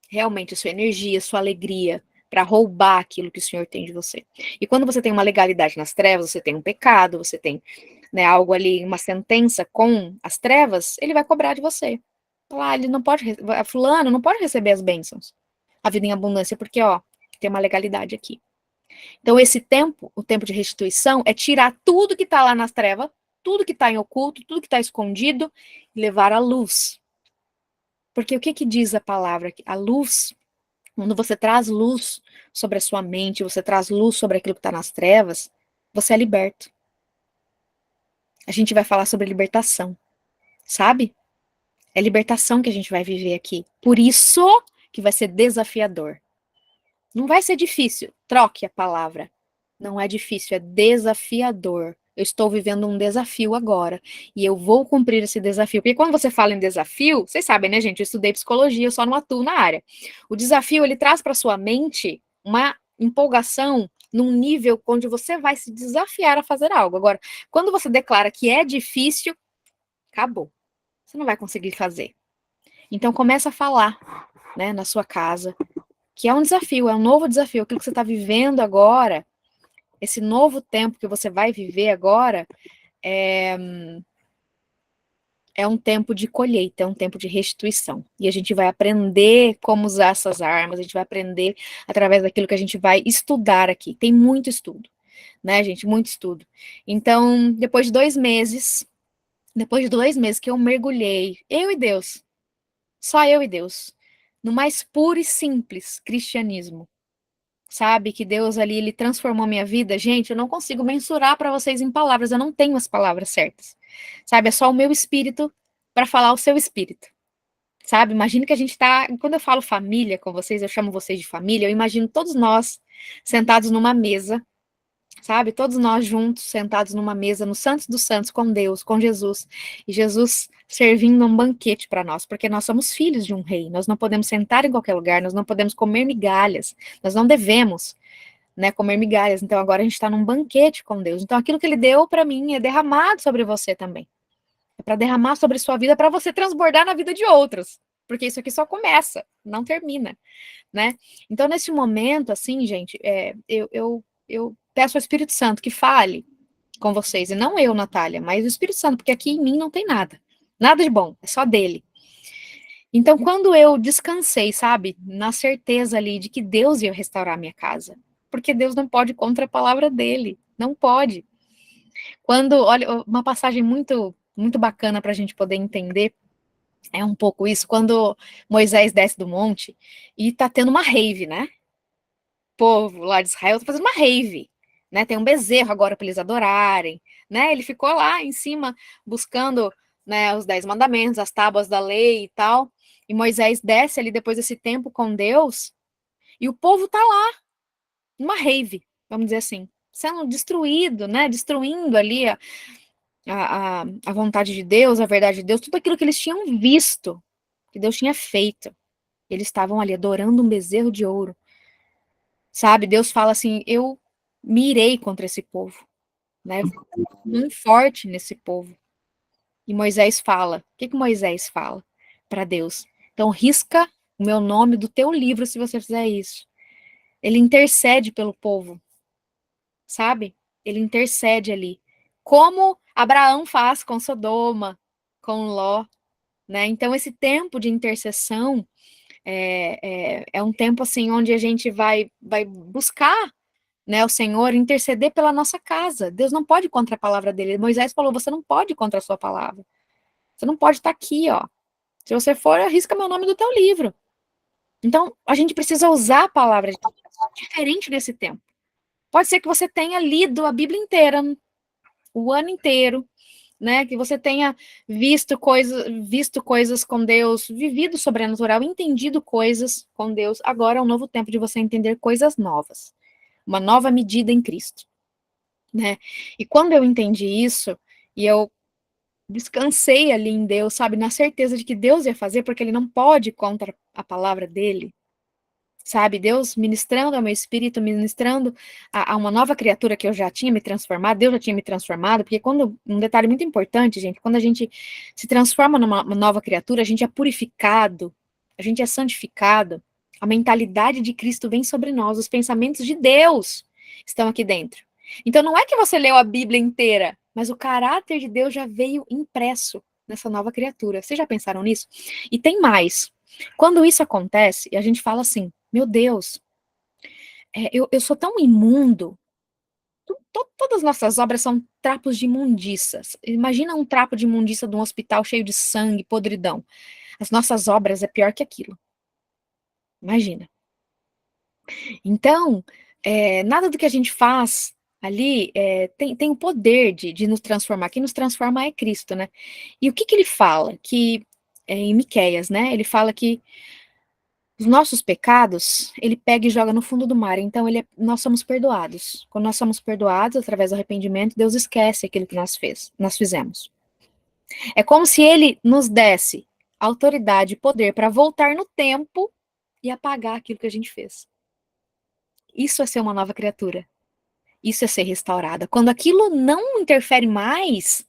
realmente a sua energia, a sua alegria, para roubar aquilo que o Senhor tem de você. E quando você tem uma legalidade nas trevas, você tem um pecado, você tem, né, algo ali, uma sentença com as trevas, ele vai cobrar de você. Falar, ele não pode, fulano não pode receber as bênçãos, a vida em abundância, porque, ó, tem uma legalidade aqui. Então, esse tempo, o tempo de restituição, é tirar tudo que está lá nas trevas, tudo que está em oculto, tudo que está escondido, e levar à luz. Porque o que diz a palavra? A luz, quando você traz luz sobre a sua mente, você traz luz sobre aquilo que está nas trevas, você é liberto. A gente vai falar sobre libertação, sabe? É libertação que a gente vai viver aqui. Por isso que vai ser desafiador. Não vai ser difícil, troque a palavra. Não é difícil, é desafiador. Eu estou vivendo um desafio agora e eu vou cumprir esse desafio. Porque quando você fala em desafio, vocês sabem, né, gente? Eu estudei psicologia, eu só não atuo na área. O desafio, ele traz para sua mente uma empolgação num nível onde você vai se desafiar a fazer algo. Agora, quando você declara que é difícil, acabou. Você não vai conseguir fazer. Então, começa a falar, né, na sua casa, que é um desafio, é um novo desafio. Aquilo que você está vivendo agora, esse novo tempo que você vai viver agora, é um tempo de colheita, é um tempo de restituição. E a gente vai aprender como usar essas armas, a gente vai aprender através daquilo que a gente vai estudar aqui. Tem muito estudo, né, gente? Muito estudo. Então, depois de 2 meses que eu mergulhei, eu e Deus, só eu e Deus, no mais puro e simples cristianismo, sabe? Que Deus ali, ele transformou minha vida. Gente, eu não consigo mensurar para vocês em palavras, eu não tenho as palavras certas, sabe? É só o meu espírito para falar o seu espírito, sabe? Imagina que a gente tá, quando eu falo família com vocês, eu chamo vocês de família, eu imagino todos nós sentados numa mesa, sabe? Todos nós juntos, sentados numa mesa, no Santos dos Santos, com Deus, com Jesus, e Jesus servindo um banquete para nós, porque nós somos filhos de um rei, nós não podemos sentar em qualquer lugar, nós não podemos comer migalhas, nós não devemos, né, comer migalhas, então agora a gente está num banquete com Deus, então aquilo que ele deu para mim é derramado sobre você também, é para derramar sobre sua vida, para você transbordar na vida de outros, porque isso aqui só começa, não termina, né? Então, nesse momento, assim, gente, eu peço ao Espírito Santo que fale com vocês, e não eu, Natália, mas o Espírito Santo, porque aqui em mim não tem nada, nada de bom, é só dele. Então, quando eu descansei, sabe, na certeza ali de que Deus ia restaurar a minha casa, porque Deus não pode ir contra a palavra dele, não pode. Quando, olha, uma passagem muito, muito bacana para a gente poder entender, É um pouco isso, quando Moisés desce do monte e tá tendo uma rave, né? O povo lá de Israel tá fazendo uma rave, né? Tem um bezerro agora para eles adorarem, né? Ele ficou lá em cima buscando, né, os 10 mandamentos, as tábuas da lei e tal. E Moisés desce ali depois desse tempo com Deus, e o povo tá lá, numa rave, vamos dizer assim, sendo destruído, né? Destruindo ali a vontade de Deus, a verdade de Deus, tudo aquilo que eles tinham visto, que Deus tinha feito. Eles estavam ali adorando um bezerro de ouro. Sabe? Deus fala assim: eu me irei contra esse povo, né? Eu vou muito forte nesse povo. E Moisés fala: o que que Moisés fala para Deus? Então, risca o meu nome do teu livro se você fizer isso. Ele intercede pelo povo, sabe? Ele intercede ali. Como Abraão faz com Sodoma, com Ló, né? Então, esse tempo de intercessão é um tempo assim onde a gente vai buscar, né, o Senhor, interceder pela nossa casa. Deus não pode ir contra a palavra dele. Moisés falou: você não pode ir contra a sua palavra. Você não pode estar aqui, ó. Se você for, arrisca meu nome do teu livro. Então, a gente precisa usar a palavra de Deus diferente nesse tempo. Pode ser que você tenha lido a Bíblia inteira, o ano inteiro, né? Que você tenha visto coisas com Deus, vivido sobrenatural, entendido coisas com Deus. Agora é um novo tempo de você entender coisas novas. Uma nova medida em Cristo, né? E quando eu entendi isso, e eu descansei ali em Deus, sabe, na certeza de que Deus ia fazer, porque ele não pode ir contra a palavra dele, sabe? Deus ministrando ao meu espírito, ministrando a uma nova criatura que eu já tinha me transformado, Deus já tinha me transformado, porque quando, um detalhe muito importante, gente, quando a gente se transforma numa nova criatura, a gente é purificado, a gente é santificado, a mentalidade de Cristo vem sobre nós, os pensamentos de Deus estão aqui dentro. Então não é que você leu a Bíblia inteira, mas o caráter de Deus já veio impresso nessa nova criatura. Vocês já pensaram nisso? E tem mais. Quando isso acontece, e a gente fala assim: meu Deus, eu sou tão imundo. Todas as nossas obras são trapos de imundícias. Imagina um trapo de imundícia de um hospital cheio de sangue, podridão. As nossas obras é pior que aquilo. Imagina. Então, nada do que a gente faz ali tem o poder de nos transformar. Quem nos transforma é Cristo, né? E o que ele fala? Que em Miqueias, né? Ele fala que os nossos pecados, ele pega e joga no fundo do mar. Então, nós somos perdoados. Quando nós somos perdoados, através do arrependimento, Deus esquece aquilo que nós fizemos. É como se ele nos desse autoridade e poder para voltar no tempo e apagar aquilo que a gente fez. Isso é ser uma nova criatura. Isso é ser restaurada. Quando aquilo não interfere mais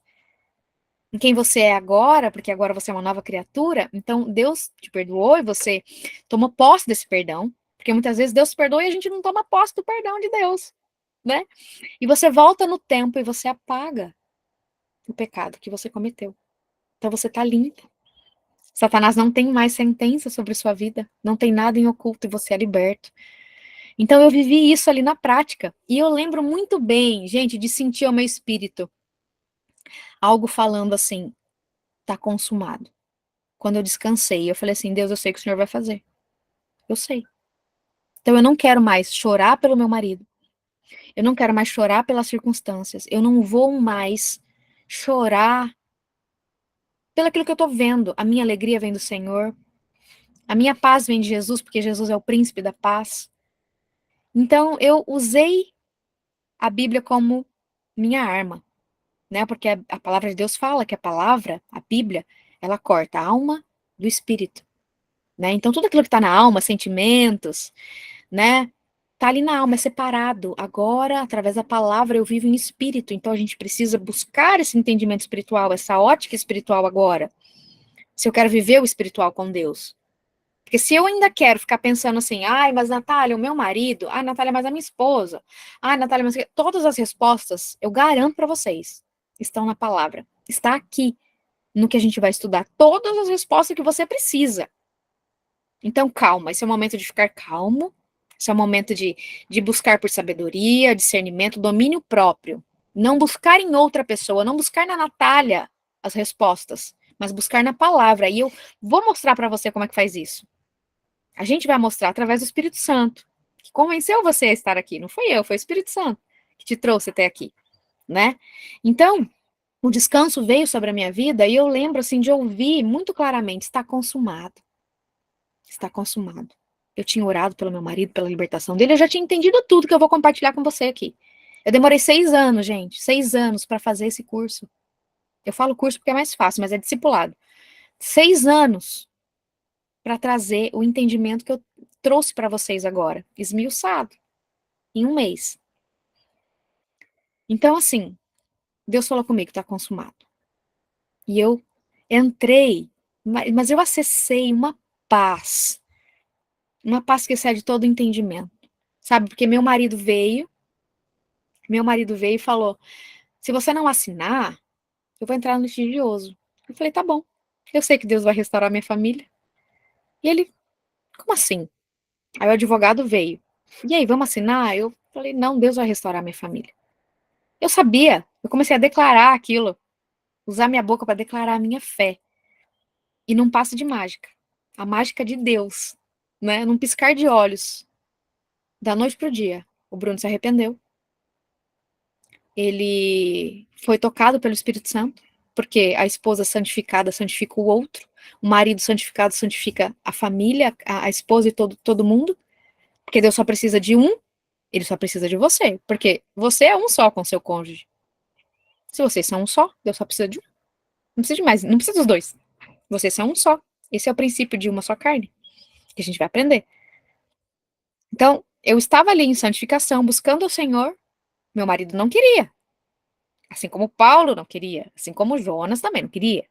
em quem você é agora, porque agora você é uma nova criatura, então Deus te perdoou e você toma posse desse perdão, porque muitas vezes Deus perdoa e a gente não toma posse do perdão de Deus, né? E você volta no tempo e você apaga o pecado que você cometeu. Então você tá limpo. Satanás não tem mais sentença sobre sua vida, não tem nada em oculto e você é liberto. Então eu vivi isso ali na prática. E eu lembro muito bem, gente, de sentir ao meu espírito algo falando assim: tá consumado. Quando eu descansei, eu falei assim: Deus, eu sei que o Senhor vai fazer. Eu sei. Então eu não quero mais chorar pelo meu marido. Eu não quero mais chorar pelas circunstâncias. Eu não vou mais chorar pelo aquilo que eu tô vendo. A minha alegria vem do Senhor. A minha paz vem de Jesus, porque Jesus é o príncipe da paz. Então eu usei a Bíblia como minha arma, né? Porque a palavra de Deus fala que a palavra, a Bíblia, ela corta a alma do espírito, né? Então tudo aquilo que está na alma, sentimentos, né? Tá ali na alma, é separado. Agora, através da palavra, eu vivo em espírito. Então a gente precisa buscar esse entendimento espiritual, essa ótica espiritual agora. Se eu quero viver o espiritual com Deus. Porque se eu ainda quero ficar pensando assim: ai, mas Natália, o meu marido, ai, Natália, mas a minha esposa, ai, Natália, mas todas as respostas, eu garanto para vocês, estão na palavra. Está aqui no que a gente vai estudar. Todas as respostas que você precisa. Então, calma, esse é o momento de ficar calmo, esse é o momento de buscar por sabedoria, discernimento, domínio próprio. Não buscar em outra pessoa, não buscar na Natália as respostas, mas buscar na palavra. E eu vou mostrar para você como é que faz isso. A gente vai mostrar através do Espírito Santo, que convenceu você a estar aqui. Não foi eu, foi o Espírito Santo que te trouxe até aqui, né? Então, o descanso veio sobre a minha vida e eu lembro, assim, de ouvir muito claramente, está consumado. Está consumado. Eu tinha orado pelo meu marido, pela libertação dele, eu já tinha entendido tudo que eu vou compartilhar com você aqui. Eu demorei 6 anos, gente, 6 anos para fazer esse curso. Eu falo curso porque é mais fácil, mas é discipulado. 6 anos para trazer o entendimento que eu trouxe para vocês agora, esmiuçado, em um mês. Então, assim, Deus falou comigo, está consumado. E eu entrei, mas eu acessei uma paz que excede todo entendimento, sabe? Porque meu marido veio e falou, se você não assinar, eu vou entrar no litigioso. Eu falei, tá bom, eu sei que Deus vai restaurar minha família. E ele, como assim? Aí o advogado veio, e aí, vamos assinar? Eu falei, não, Deus vai restaurar minha família. Eu sabia, eu comecei a declarar aquilo, usar minha boca para declarar a minha fé. E num passo de mágica, a mágica de Deus, né? Num piscar de olhos, da noite pro dia, o Bruno se arrependeu. Ele foi tocado pelo Espírito Santo, porque a esposa santificada santifica o outro, o marido santificado santifica a família, a esposa e todo mundo, porque Deus só precisa de um, ele só precisa de você, porque você é um só com seu cônjuge. Se vocês são um só, Deus só precisa de um. Não precisa de mais, não precisa dos dois. Vocês são um só. Esse é o princípio de uma só carne, que a gente vai aprender. Então, eu estava ali em santificação, buscando o Senhor, meu marido não queria. Assim como Paulo não queria, assim como Jonas também não queria,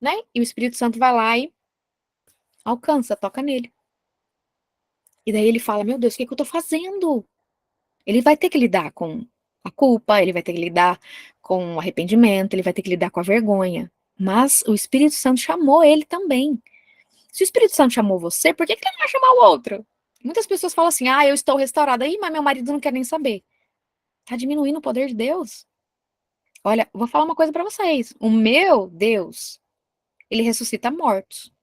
né? E o Espírito Santo vai lá e alcança, toca nele. E daí ele fala: Meu Deus, o que é que eu tô fazendo? Ele vai ter que lidar com a culpa, ele vai ter que lidar com o arrependimento, ele vai ter que lidar com a vergonha. Mas o Espírito Santo chamou ele também. Se o Espírito Santo chamou você, por que ele não vai chamar o outro? Muitas pessoas falam assim: eu estou restaurada. Aí, mas meu marido não quer nem saber. Tá diminuindo o poder de Deus. Olha, vou falar uma coisa para vocês. O meu Deus, ele ressuscita mortos.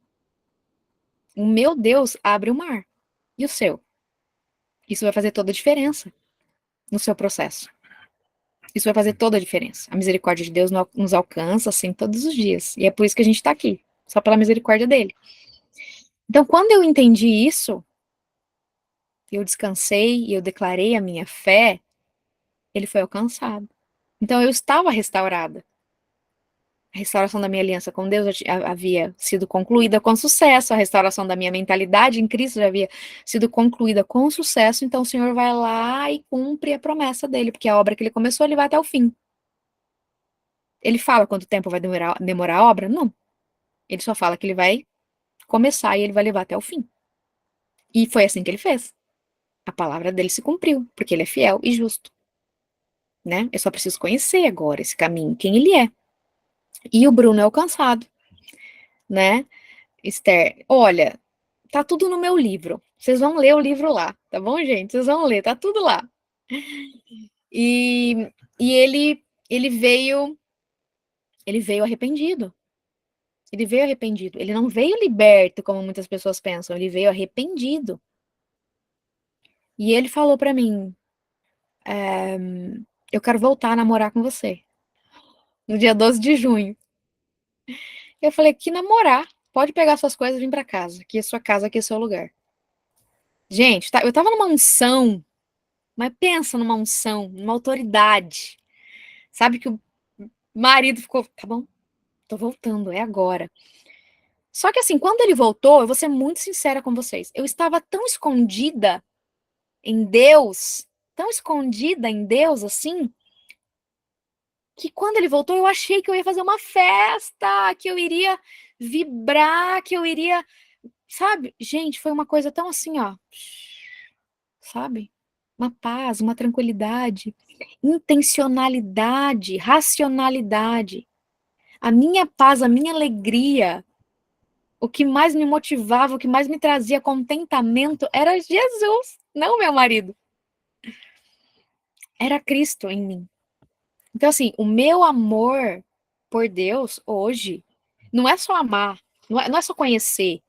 O meu Deus abre o mar. E o seu? Isso vai fazer toda a diferença no seu processo. Isso vai fazer toda a diferença. A misericórdia de Deus nos alcança, assim, todos os dias. E é por isso que a gente está aqui. Só pela misericórdia dele. Então, quando eu entendi isso, eu descansei e eu declarei a minha fé, ele foi alcançado. Então, eu estava restaurada. A restauração da minha aliança com Deus havia sido concluída com sucesso, a restauração da minha mentalidade em Cristo já havia sido concluída com sucesso, então o Senhor vai lá e cumpre a promessa dele, porque a obra que ele começou, ele vai até o fim. Ele fala quanto tempo vai demorar a obra? Não. Ele só fala que ele vai começar e ele vai levar até o fim. E foi assim que ele fez. A palavra dele se cumpriu, porque ele é fiel e justo. Né? Eu só preciso conhecer agora esse caminho, quem ele é. E o Bruno é alcançado, né? Esther, olha, tá tudo no meu livro. Vocês vão ler o livro lá, tá bom, gente? Vocês vão ler, tá tudo lá. E, e ele veio arrependido. Ele veio arrependido. Ele não veio liberto, como muitas pessoas pensam. Ele veio arrependido. E ele falou pra mim: eu quero voltar a namorar com você. No dia 12 de junho. Eu falei: que namorar? Pode pegar suas coisas e vir pra casa. Aqui é sua casa, aqui é seu lugar. Gente, eu tava numa unção. Mas pensa numa unção, numa autoridade. Sabe que o marido ficou, tá bom, tô voltando, é agora. Só que assim, quando ele voltou, eu vou ser muito sincera com vocês, eu estava tão escondida em Deus assim, que quando ele voltou, eu achei que eu ia fazer uma festa, que eu iria vibrar, que eu iria, sabe? Gente, foi uma coisa tão assim, ó, sabe? Uma paz, uma tranquilidade, intencionalidade, racionalidade. A minha paz, a minha alegria, o que mais me motivava, o que mais me trazia contentamento era Jesus, não meu marido. Era Cristo em mim. Então, assim, o meu amor por Deus hoje não é só amar, não é só conhecer,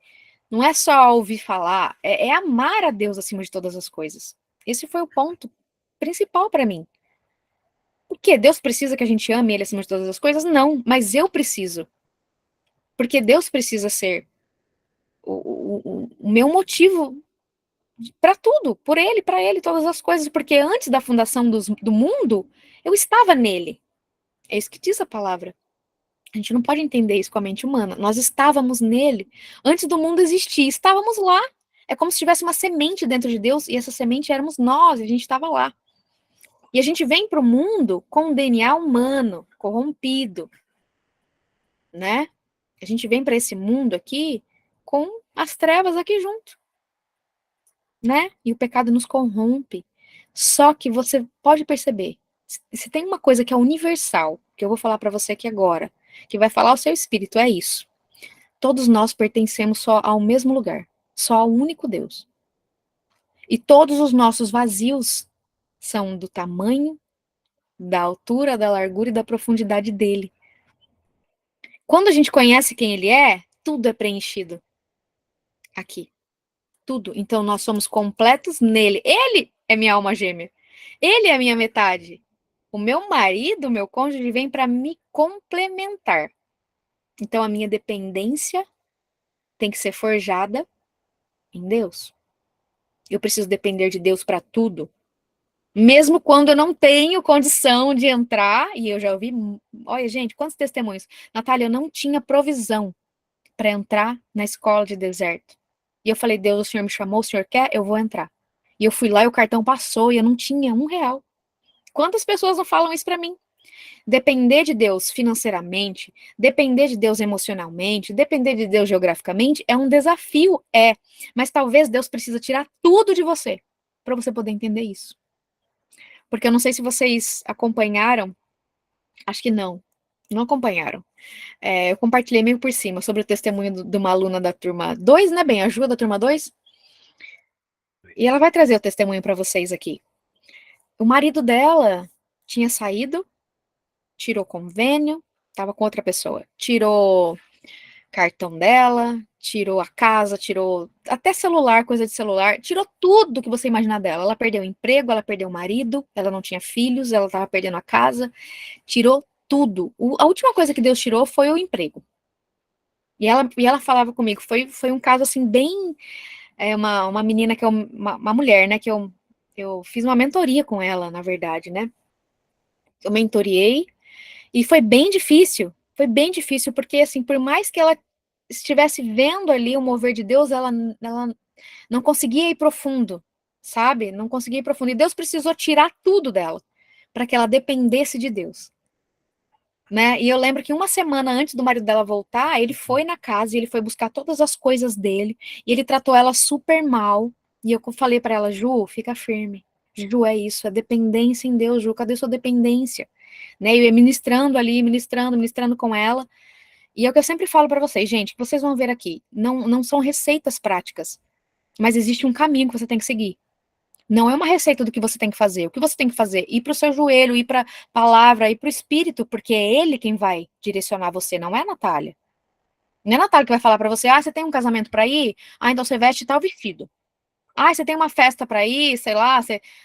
não é só ouvir falar, é amar a Deus acima de todas as coisas. Esse foi o ponto principal para mim. Por quê? Deus precisa que a gente ame Ele acima de todas as coisas? Não, mas eu preciso. Porque Deus precisa ser o meu motivo para tudo, por Ele, para Ele, todas as coisas. Porque antes da fundação do mundo, eu estava nele. É isso que diz a palavra. A gente não pode entender isso com a mente humana. Nós estávamos nele. Antes do mundo existir, estávamos lá. É como se tivesse uma semente dentro de Deus e essa semente éramos nós, e a gente estava lá. E a gente vem para o mundo com um DNA humano, corrompido, né? A gente vem para esse mundo aqui com as trevas aqui junto, né? E o pecado nos corrompe. Só que você pode perceber, se tem uma coisa que é universal, que eu vou falar para você aqui agora, que vai falar o seu espírito, é isso. Todos nós pertencemos só ao mesmo lugar, só ao único Deus. E todos os nossos vazios são do tamanho, da altura, da largura e da profundidade dele. Quando a gente conhece quem ele é, tudo é preenchido aqui. Tudo. Então nós somos completos nele. Ele é minha alma gêmea. Ele é a minha metade. O meu marido, o meu cônjuge, vem para me complementar. Então a minha dependência tem que ser forjada em Deus. Eu preciso depender de Deus para tudo. Mesmo quando eu não tenho condição de entrar, e eu já ouvi, olha, gente, quantos testemunhos. Natália, eu não tinha provisão para entrar na escola de deserto. E eu falei, Deus, o Senhor me chamou, o Senhor quer? Eu vou entrar. E eu fui lá e o cartão passou e eu não tinha R$ 1. Quantas pessoas não falam isso para mim? Depender de Deus financeiramente, depender de Deus emocionalmente, depender de Deus geograficamente é um desafio, é. Mas talvez Deus precisa tirar tudo de você para você poder entender isso. Porque eu não sei se vocês acompanharam, acho que não acompanharam. Eu compartilhei meio por cima sobre o testemunho de uma aluna da turma 2, né, bem, a Ju da turma 2. E ela vai trazer o testemunho para vocês aqui. O marido dela tinha saído, tirou convênio, estava com outra pessoa, tirou cartão dela, tirou a casa, tirou até celular, coisa de celular, tirou tudo que você imaginar dela. Ela perdeu o emprego, ela perdeu o marido, ela não tinha filhos, ela estava perdendo a casa, tirou tudo. A última coisa que Deus tirou foi o emprego. E ela falava comigo, foi um caso assim, bem. Uma menina que uma mulher, né? Que eu fiz uma mentoria com ela, na verdade, né? Eu mentoriei e foi bem difícil. Foi bem difícil, porque assim, por mais que ela estivesse vendo ali o mover de Deus, ela não conseguia ir profundo, sabe? Não conseguia ir profundo. E Deus precisou tirar tudo dela para que ela dependesse de Deus. Né? E eu lembro que uma semana antes do marido dela voltar, ele foi na casa e ele foi buscar todas as coisas dele e ele tratou ela super mal. E eu falei para ela, Ju, fica firme. Ju, é isso, é dependência em Deus, Ju, cadê sua dependência? Né? Eu ia ministrando ali, ministrando com ela. E é o que eu sempre falo para vocês, gente, que vocês vão ver aqui, não são receitas práticas, mas existe um caminho que você tem que seguir. Não é uma receita do que você tem que fazer. O que você tem que fazer? Ir para o seu joelho, ir para a palavra, ir para o Espírito, porque é ele quem vai direcionar você, não é a Natália. Não é a Natália que vai falar para você, você tem um casamento para ir? Então você veste tal vestido. Você tem uma festa para ir, sei lá,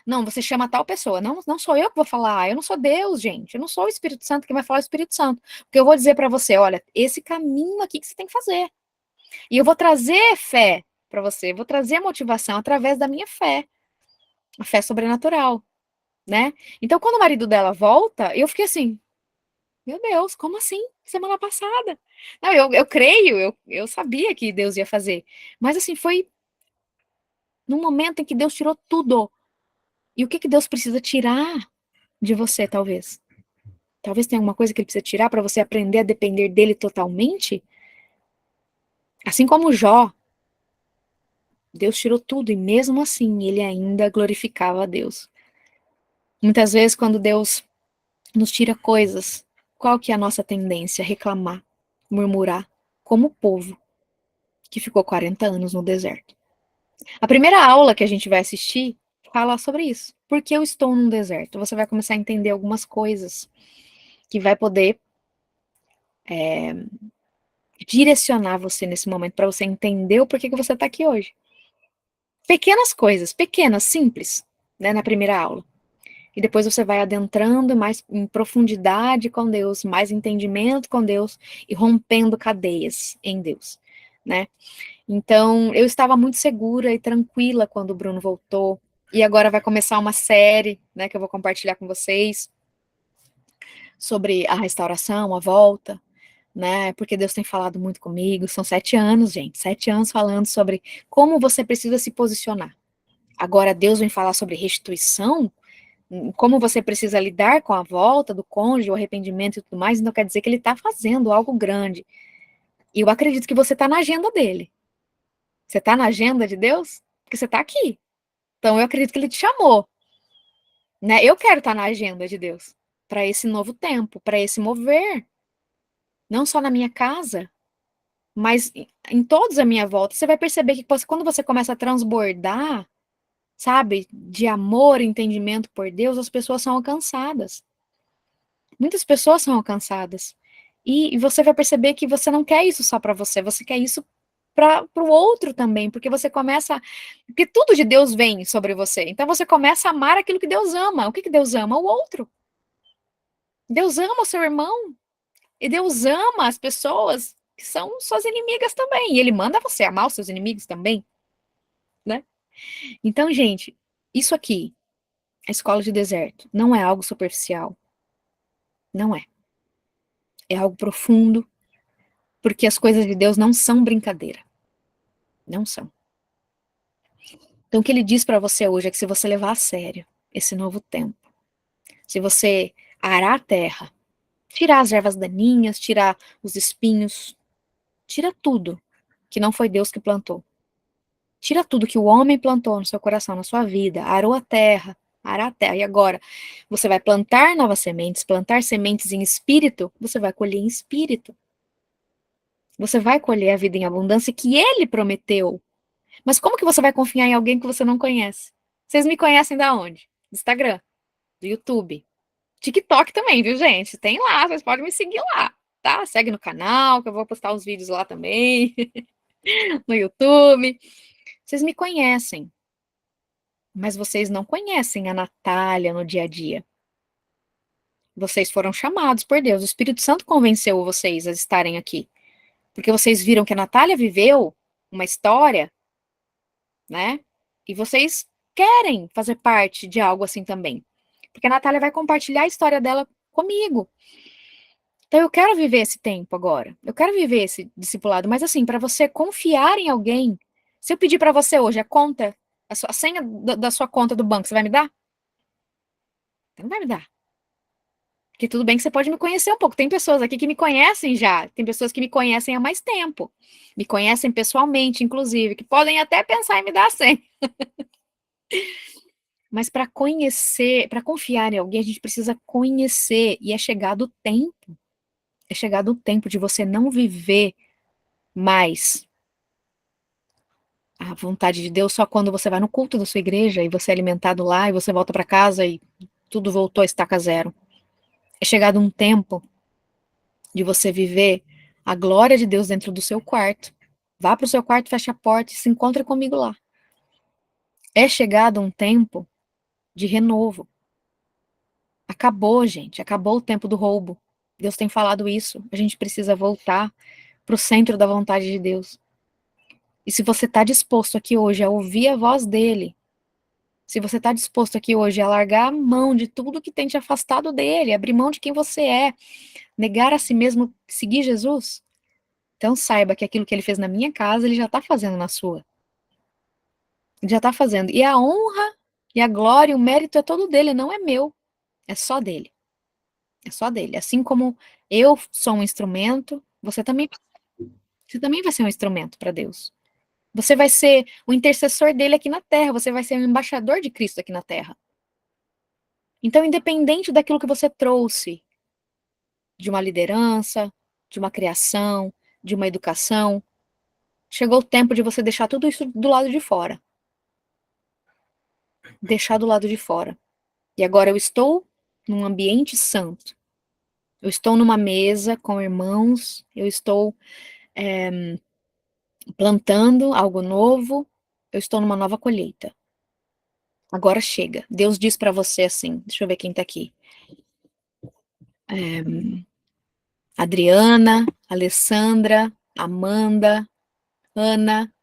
não, você chama tal pessoa. Não sou eu que vou falar, eu não sou Deus, gente. Eu não sou o Espírito Santo que vai falar o Espírito Santo. Porque eu vou dizer para você, olha, esse caminho aqui que você tem que fazer. E eu vou trazer fé para você, vou trazer motivação através da minha fé. A fé sobrenatural, né? Então, quando o marido dela volta, eu fiquei assim, meu Deus, como assim? Semana passada. Não, eu creio, eu sabia que Deus ia fazer. Mas assim, foi num momento em que Deus tirou tudo. E o que Deus precisa tirar de você, talvez? Talvez tenha alguma coisa que ele precisa tirar para você aprender a depender dele totalmente? Assim como Jó, Deus tirou tudo e mesmo assim ele ainda glorificava a Deus. Muitas vezes quando Deus nos tira coisas, qual que é a nossa tendência? Reclamar, murmurar, como o povo que ficou 40 anos no deserto. A primeira aula que a gente vai assistir fala sobre isso. Por que eu estou num deserto? Você vai começar a entender algumas coisas que vai poder direcionar você nesse momento, para você entender o porquê que você está aqui hoje. Pequenas coisas, pequenas, simples, né, na primeira aula. E depois você vai adentrando mais em profundidade com Deus, mais entendimento com Deus e rompendo cadeias em Deus, né? Então, eu estava muito segura e tranquila quando o Bruno voltou. E agora vai começar uma série, né, que eu vou compartilhar com vocês sobre a restauração, a volta, né? Porque Deus tem falado muito comigo. São 7 anos, gente, 7 anos falando sobre como você precisa se posicionar. Agora Deus vem falar sobre restituição, como você precisa lidar com a volta do cônjuge, o arrependimento e tudo mais. Então quer dizer que ele está fazendo algo grande. E eu acredito que você está na agenda dele. Você está na agenda de Deus? Porque você está aqui. Então eu acredito que ele te chamou, né? Eu quero estar na agenda de Deus para esse novo tempo, para esse mover, não só na minha casa, mas em todos à minha volta. Você vai perceber que quando você começa a transbordar, sabe, de amor e entendimento por Deus, as pessoas são alcançadas. Muitas pessoas são alcançadas. E você vai perceber que você não quer isso só para você quer isso para o outro também, porque você começa. Porque tudo de Deus vem sobre você. Então você começa a amar aquilo que Deus ama. O que Deus ama? O outro. Deus ama o seu irmão. E Deus ama as pessoas que são suas inimigas também. E Ele manda você amar os seus inimigos também, né? Então, gente, isso aqui, a escola de deserto, não é algo superficial. Não é. É algo profundo, porque as coisas de Deus não são brincadeira. Não são. Então, o que ele diz para você hoje é que se você levar a sério esse novo tempo, se você arar a terra, tirar as ervas daninhas, tirar os espinhos, tira tudo que não foi Deus que plantou. Tira tudo que o homem plantou no seu coração, na sua vida, arou a terra, arar a terra. E agora, você vai plantar novas sementes, plantar sementes em espírito, você vai colher em espírito. Você vai colher a vida em abundância que ele prometeu. Mas como que você vai confiar em alguém que você não conhece? Vocês me conhecem da onde? Do Instagram, do YouTube, TikTok também, viu, gente? Tem lá, vocês podem me seguir lá, tá? Segue no canal, que eu vou postar os vídeos lá também, no YouTube. Vocês me conhecem, mas vocês não conhecem a Natália no dia a dia. Vocês foram chamados por Deus, o Espírito Santo convenceu vocês a estarem aqui. Porque vocês viram que a Natália viveu uma história, né? E vocês querem fazer parte de algo assim também. Porque a Natália vai compartilhar a história dela comigo. Então eu quero viver esse tempo agora. Eu quero viver esse discipulado. Mas assim, para você confiar em alguém, se eu pedir para você hoje a senha da sua conta do banco, você vai me dar? Você não vai me dar. Porque tudo bem que você pode me conhecer um pouco. Tem pessoas aqui que me conhecem já. Tem pessoas que me conhecem há mais tempo. Me conhecem pessoalmente, inclusive, que podem até pensar em me dar a senha. Mas para conhecer, para confiar em alguém, a gente precisa conhecer. E é chegado o tempo. É chegado o tempo de você não viver mais a vontade de Deus só quando você vai no culto da sua igreja e você é alimentado lá e você volta para casa e tudo voltou a estaca zero. É chegado um tempo de você viver a glória de Deus dentro do seu quarto. Vá para o seu quarto, feche a porta e se encontre comigo lá. É chegado um tempo de renovo. Acabou, gente. Acabou o tempo do roubo. Deus tem falado isso. A gente precisa voltar para o centro da vontade de Deus. E se você está disposto aqui hoje a ouvir a voz dele, se você está disposto aqui hoje a largar a mão de tudo que tem te afastado dele, abrir mão de quem você é, negar a si mesmo, seguir Jesus, então saiba que aquilo que ele fez na minha casa, ele já está fazendo na sua. Ele já está fazendo. E a honra, e a glória, e o mérito é todo dele, não é meu. É só dele. É só dele. Assim como eu sou um instrumento, você também vai ser um instrumento para Deus. Você vai ser o intercessor dele aqui na terra, você vai ser o embaixador de Cristo aqui na terra. Então, independente daquilo que você trouxe, de uma liderança, de uma criação, de uma educação, chegou o tempo de você deixar tudo isso do lado de fora. Deixar do lado de fora. E agora eu estou num ambiente santo. Eu estou numa mesa com irmãos, eu estou plantando algo novo, eu estou numa nova colheita. Agora chega. Deus diz para você assim, deixa eu ver quem tá aqui. Adriana, Alessandra, Amanda, Ana,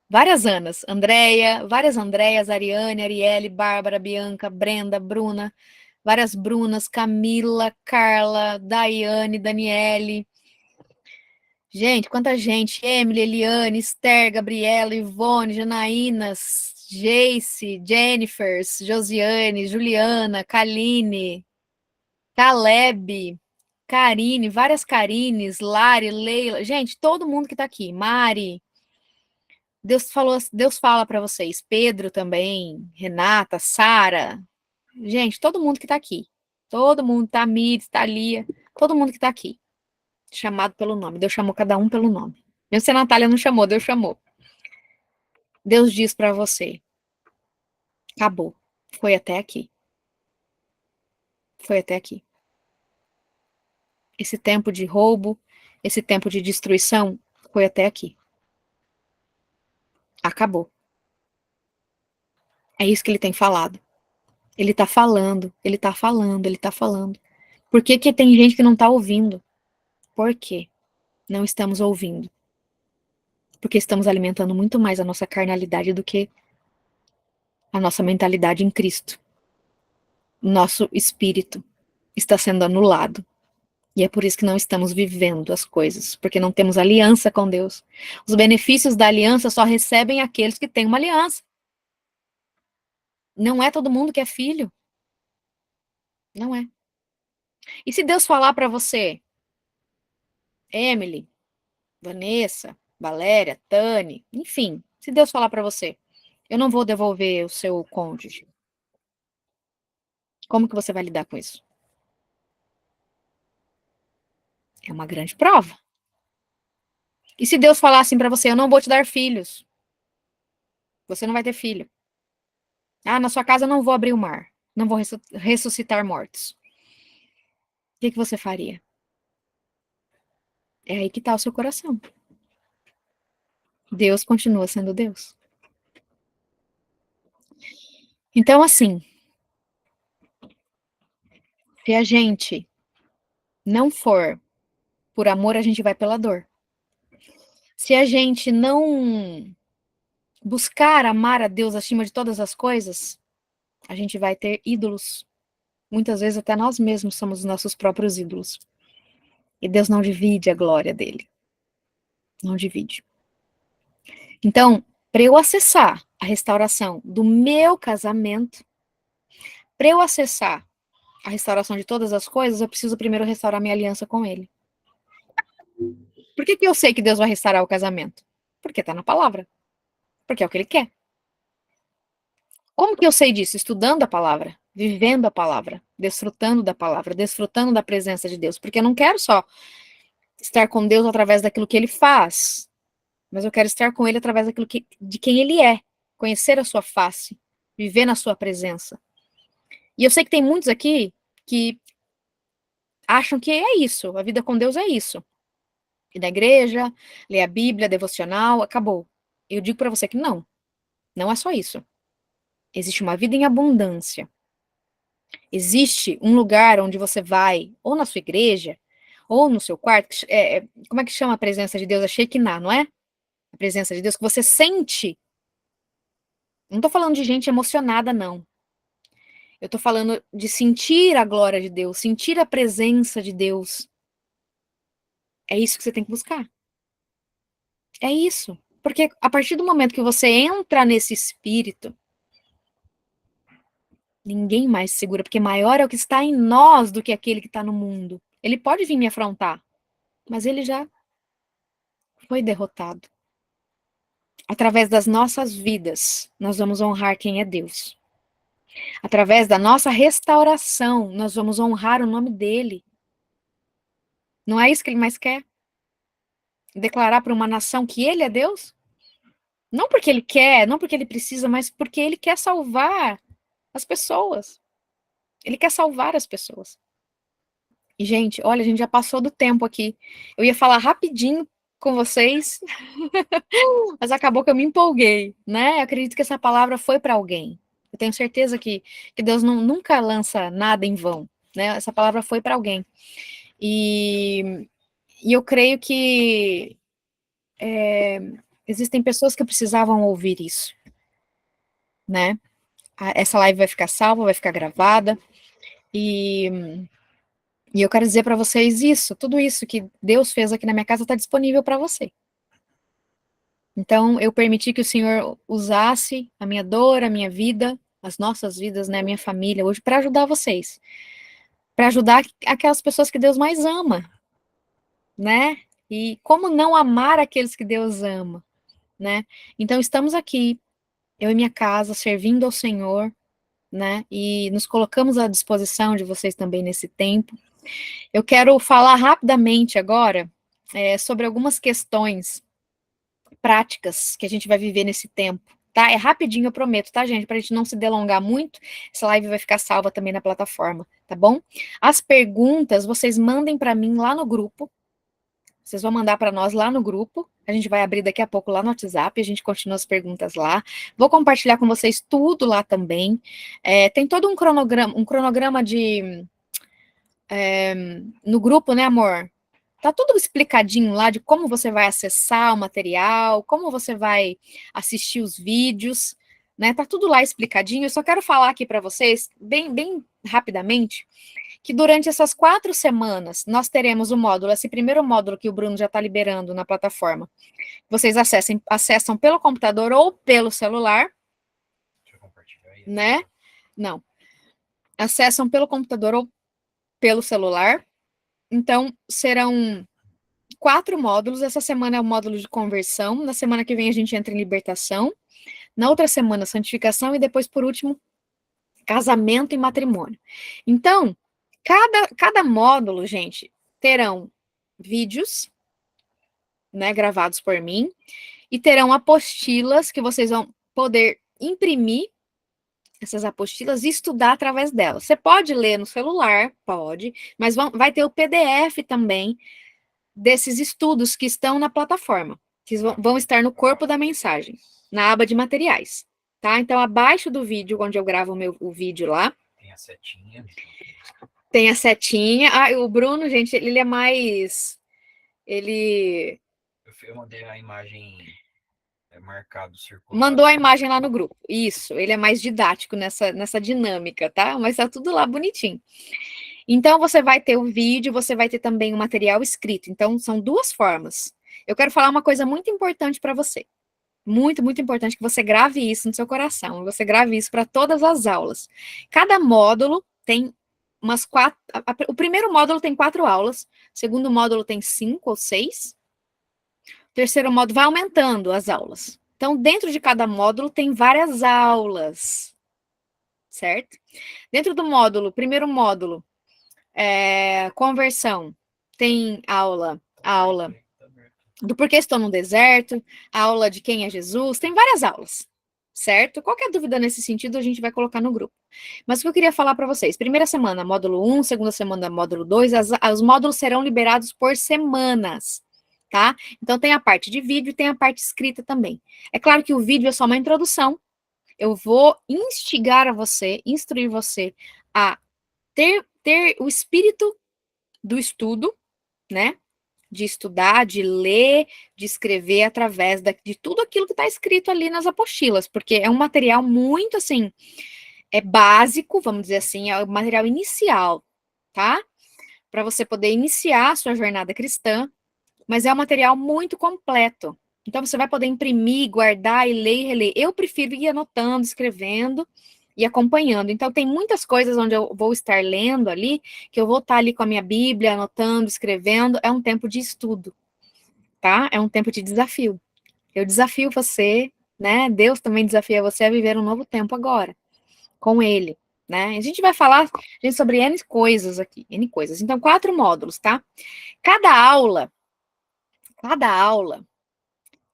várias Anas, Andréia, várias Andréias, Ariane, Arielle, Bárbara, Bianca, Brenda, Bruna, várias Brunas, Camila, Carla, Daiane, Daniele. Gente, quanta gente! Emily, Eliane, Esther, Gabriela, Ivone, Janaínas, Jace, Jennifers, Josiane, Juliana, Kaline, Caleb, Karine, várias Karines, Lari, Leila. Gente, todo mundo que tá aqui. Mari. Deus fala para vocês. Pedro também, Renata, Sara. Gente, todo mundo que tá aqui. Todo mundo, Tamires, Thalia, todo mundo que tá aqui. Chamado pelo nome. Deus chamou cada um pelo nome. Mesmo se a Natália não chamou, Deus chamou. Deus diz para você: acabou. Foi até aqui. Foi até aqui. Esse tempo de roubo, esse tempo de destruição, foi até aqui. Acabou. É isso que ele tem falado. Ele tá falando, ele tá falando, ele tá falando. Por que que tem gente que não tá ouvindo? Por quê? Não estamos ouvindo. Porque estamos alimentando muito mais a nossa carnalidade do que a nossa mentalidade em Cristo. Nosso espírito está sendo anulado. E é por isso que não estamos vivendo as coisas, porque não temos aliança com Deus. Os benefícios da aliança só recebem aqueles que têm uma aliança. Não é todo mundo que é filho. Não é. E se Deus falar para você, Emily, Vanessa, Valéria, Tani, enfim, se Deus falar para você, eu não vou devolver o seu cônjuge, como que você vai lidar com isso? É uma grande prova. E se Deus falar assim para você, eu não vou te dar filhos, você não vai ter filho. Ah, na sua casa eu não vou abrir o mar, não vou ressuscitar mortos. O que que você faria? É aí que está o seu coração. Deus continua sendo Deus. Então, assim, se a gente não for por amor, a gente vai pela dor. Se a gente não buscar amar a Deus acima de todas as coisas, a gente vai ter ídolos. Muitas vezes até nós mesmos somos os nossos próprios ídolos. E Deus não divide a glória dele. Não divide. Então, para eu acessar a restauração do meu casamento, para eu acessar a restauração de todas as coisas, eu preciso primeiro restaurar minha aliança com ele. Por que que eu sei que Deus vai restaurar o casamento? Porque está na palavra. Porque é o que ele quer. Como que eu sei disso? Estudando a palavra, vivendo a palavra, desfrutando da presença de Deus. Porque eu não quero só estar com Deus através daquilo que ele faz, mas eu quero estar com ele através de quem ele é, conhecer a sua face, viver na sua presença. E eu sei que tem muitos aqui que acham que é isso, a vida com Deus é isso. Ir na igreja, ler a Bíblia, devocional, acabou. Eu digo para você que não, não é só isso. Existe uma vida em abundância. Existe um lugar onde você vai, ou na sua igreja, ou no seu quarto, como é que chama a presença de Deus? A Shekinah, não é? A presença de Deus que você sente. Não estou falando de gente emocionada, não. Eu estou falando de sentir a glória de Deus, sentir a presença de Deus. É isso que você tem que buscar. É isso. Porque a partir do momento que você entra nesse espírito, ninguém mais segura, porque maior é o que está em nós do que aquele que está no mundo. Ele pode vir me afrontar, mas ele já foi derrotado. Através das nossas vidas, nós vamos honrar quem é Deus. Através da nossa restauração, nós vamos honrar o nome dele. Não é isso que ele mais quer? Declarar para uma nação que ele é Deus? Não porque ele quer, não porque ele precisa, mas porque ele quer salvar as pessoas. Ele quer salvar as pessoas. E, gente, olha, a gente já passou do tempo aqui. Eu ia falar rapidinho com vocês, mas acabou que eu me empolguei, né? Eu acredito que essa palavra foi para alguém. Eu tenho certeza que Deus nunca lança nada em vão, né? Essa palavra foi para alguém. E eu creio que existem pessoas que precisavam ouvir isso, né? Essa live vai ficar salva, vai ficar gravada, e, e eu quero dizer para vocês isso, tudo isso que Deus fez aqui na minha casa está disponível para você. Então, eu permiti que o Senhor usasse a minha dor, a minha vida, as nossas vidas, né, a minha família, hoje, para ajudar vocês. Para ajudar aquelas pessoas que Deus mais ama, né? E como não amar aqueles que Deus ama, né? Então, estamos aqui, eu e minha casa, servindo ao Senhor, né? E nos colocamos à disposição de vocês também nesse tempo. Eu quero falar rapidamente agora sobre algumas questões práticas que a gente vai viver nesse tempo, tá? É rapidinho, eu prometo, tá, gente? Pra gente não se delongar muito, essa live vai ficar salva também na plataforma, tá bom? As perguntas, vocês mandem para mim lá no grupo, vocês vão mandar para nós lá no grupo, a gente vai abrir daqui a pouco lá no WhatsApp, a gente continua as perguntas lá, vou compartilhar com vocês tudo lá também, tem todo um cronograma no grupo, né, amor? Tá tudo explicadinho lá de como você vai acessar o material, como você vai assistir os vídeos, né? Tá tudo lá explicadinho. Eu só quero falar aqui para vocês, bem rapidamente, que durante essas 4 semanas nós teremos o módulo, esse primeiro módulo que o Bruno já está liberando na plataforma. Vocês acessam pelo computador ou pelo celular, Deixa eu compartilhar aí. né? Não. Acessam pelo computador ou pelo celular. Então, serão 4 módulos. Essa semana é o módulo de conversão. Na semana que vem a gente entra em libertação. Na outra semana, santificação. E depois, por último, casamento e matrimônio. Então, cada módulo, gente, terão vídeos, né, gravados por mim. E terão apostilas que vocês vão poder imprimir essas apostilas e estudar através delas. Você pode ler no celular, pode, mas vai ter o PDF também desses estudos que estão na plataforma, que vão estar no corpo da mensagem, na aba de materiais, tá? Então, abaixo do vídeo, onde eu gravo o vídeo lá, Tem a setinha. tem a setinha. Ah, o Bruno, gente, ele é mais... Ele Eu mandei a imagem marcado circular. mandou a imagem lá no grupo. Isso, ele é mais didático nessa dinâmica, tá? Mas tá tudo lá bonitinho. Então, você vai ter o vídeo, você vai ter também o material escrito. Então, são 2 formas. Eu quero falar uma coisa muito importante para você. Muito, muito importante que você grave isso no seu coração. Você grave isso para todas as aulas. Cada módulo tem umas 4. O primeiro módulo tem 4 aulas. O segundo módulo tem 5 ou 6. O terceiro módulo vai aumentando as aulas. Então, dentro de cada módulo tem várias aulas. Certo? Dentro do módulo, primeiro módulo, conversão, tem aula do porquê estou no deserto, aula de quem é Jesus, tem várias aulas, certo? Qualquer dúvida nesse sentido a gente vai colocar no grupo. Mas o que eu queria falar para vocês, primeira semana, módulo 1, segunda semana, módulo 2, os módulos serão liberados por semanas, tá? Então tem a parte de vídeo e tem a parte escrita também. É claro que o vídeo é só uma introdução, eu vou instigar a você, instruir você a ter o espírito do estudo, né? De estudar, de ler, de escrever através de tudo aquilo que está escrito ali nas apostilas, porque é um material muito, assim, básico, vamos dizer assim, é o material inicial, tá? Para você poder iniciar a sua jornada cristã, mas é um material muito completo. Então, você vai poder imprimir, guardar e ler e reler. Eu prefiro ir anotando, escrevendo e acompanhando. Então, tem muitas coisas onde eu vou estar lendo ali, que eu vou estar ali com a minha Bíblia, anotando, escrevendo. É um tempo de estudo, tá? É um tempo de desafio. Eu desafio você, né? Deus também desafia você a viver um novo tempo agora, com Ele, né? A gente vai falar, gente, sobre N coisas aqui, N coisas. Então, 4 módulos, tá? Cada aula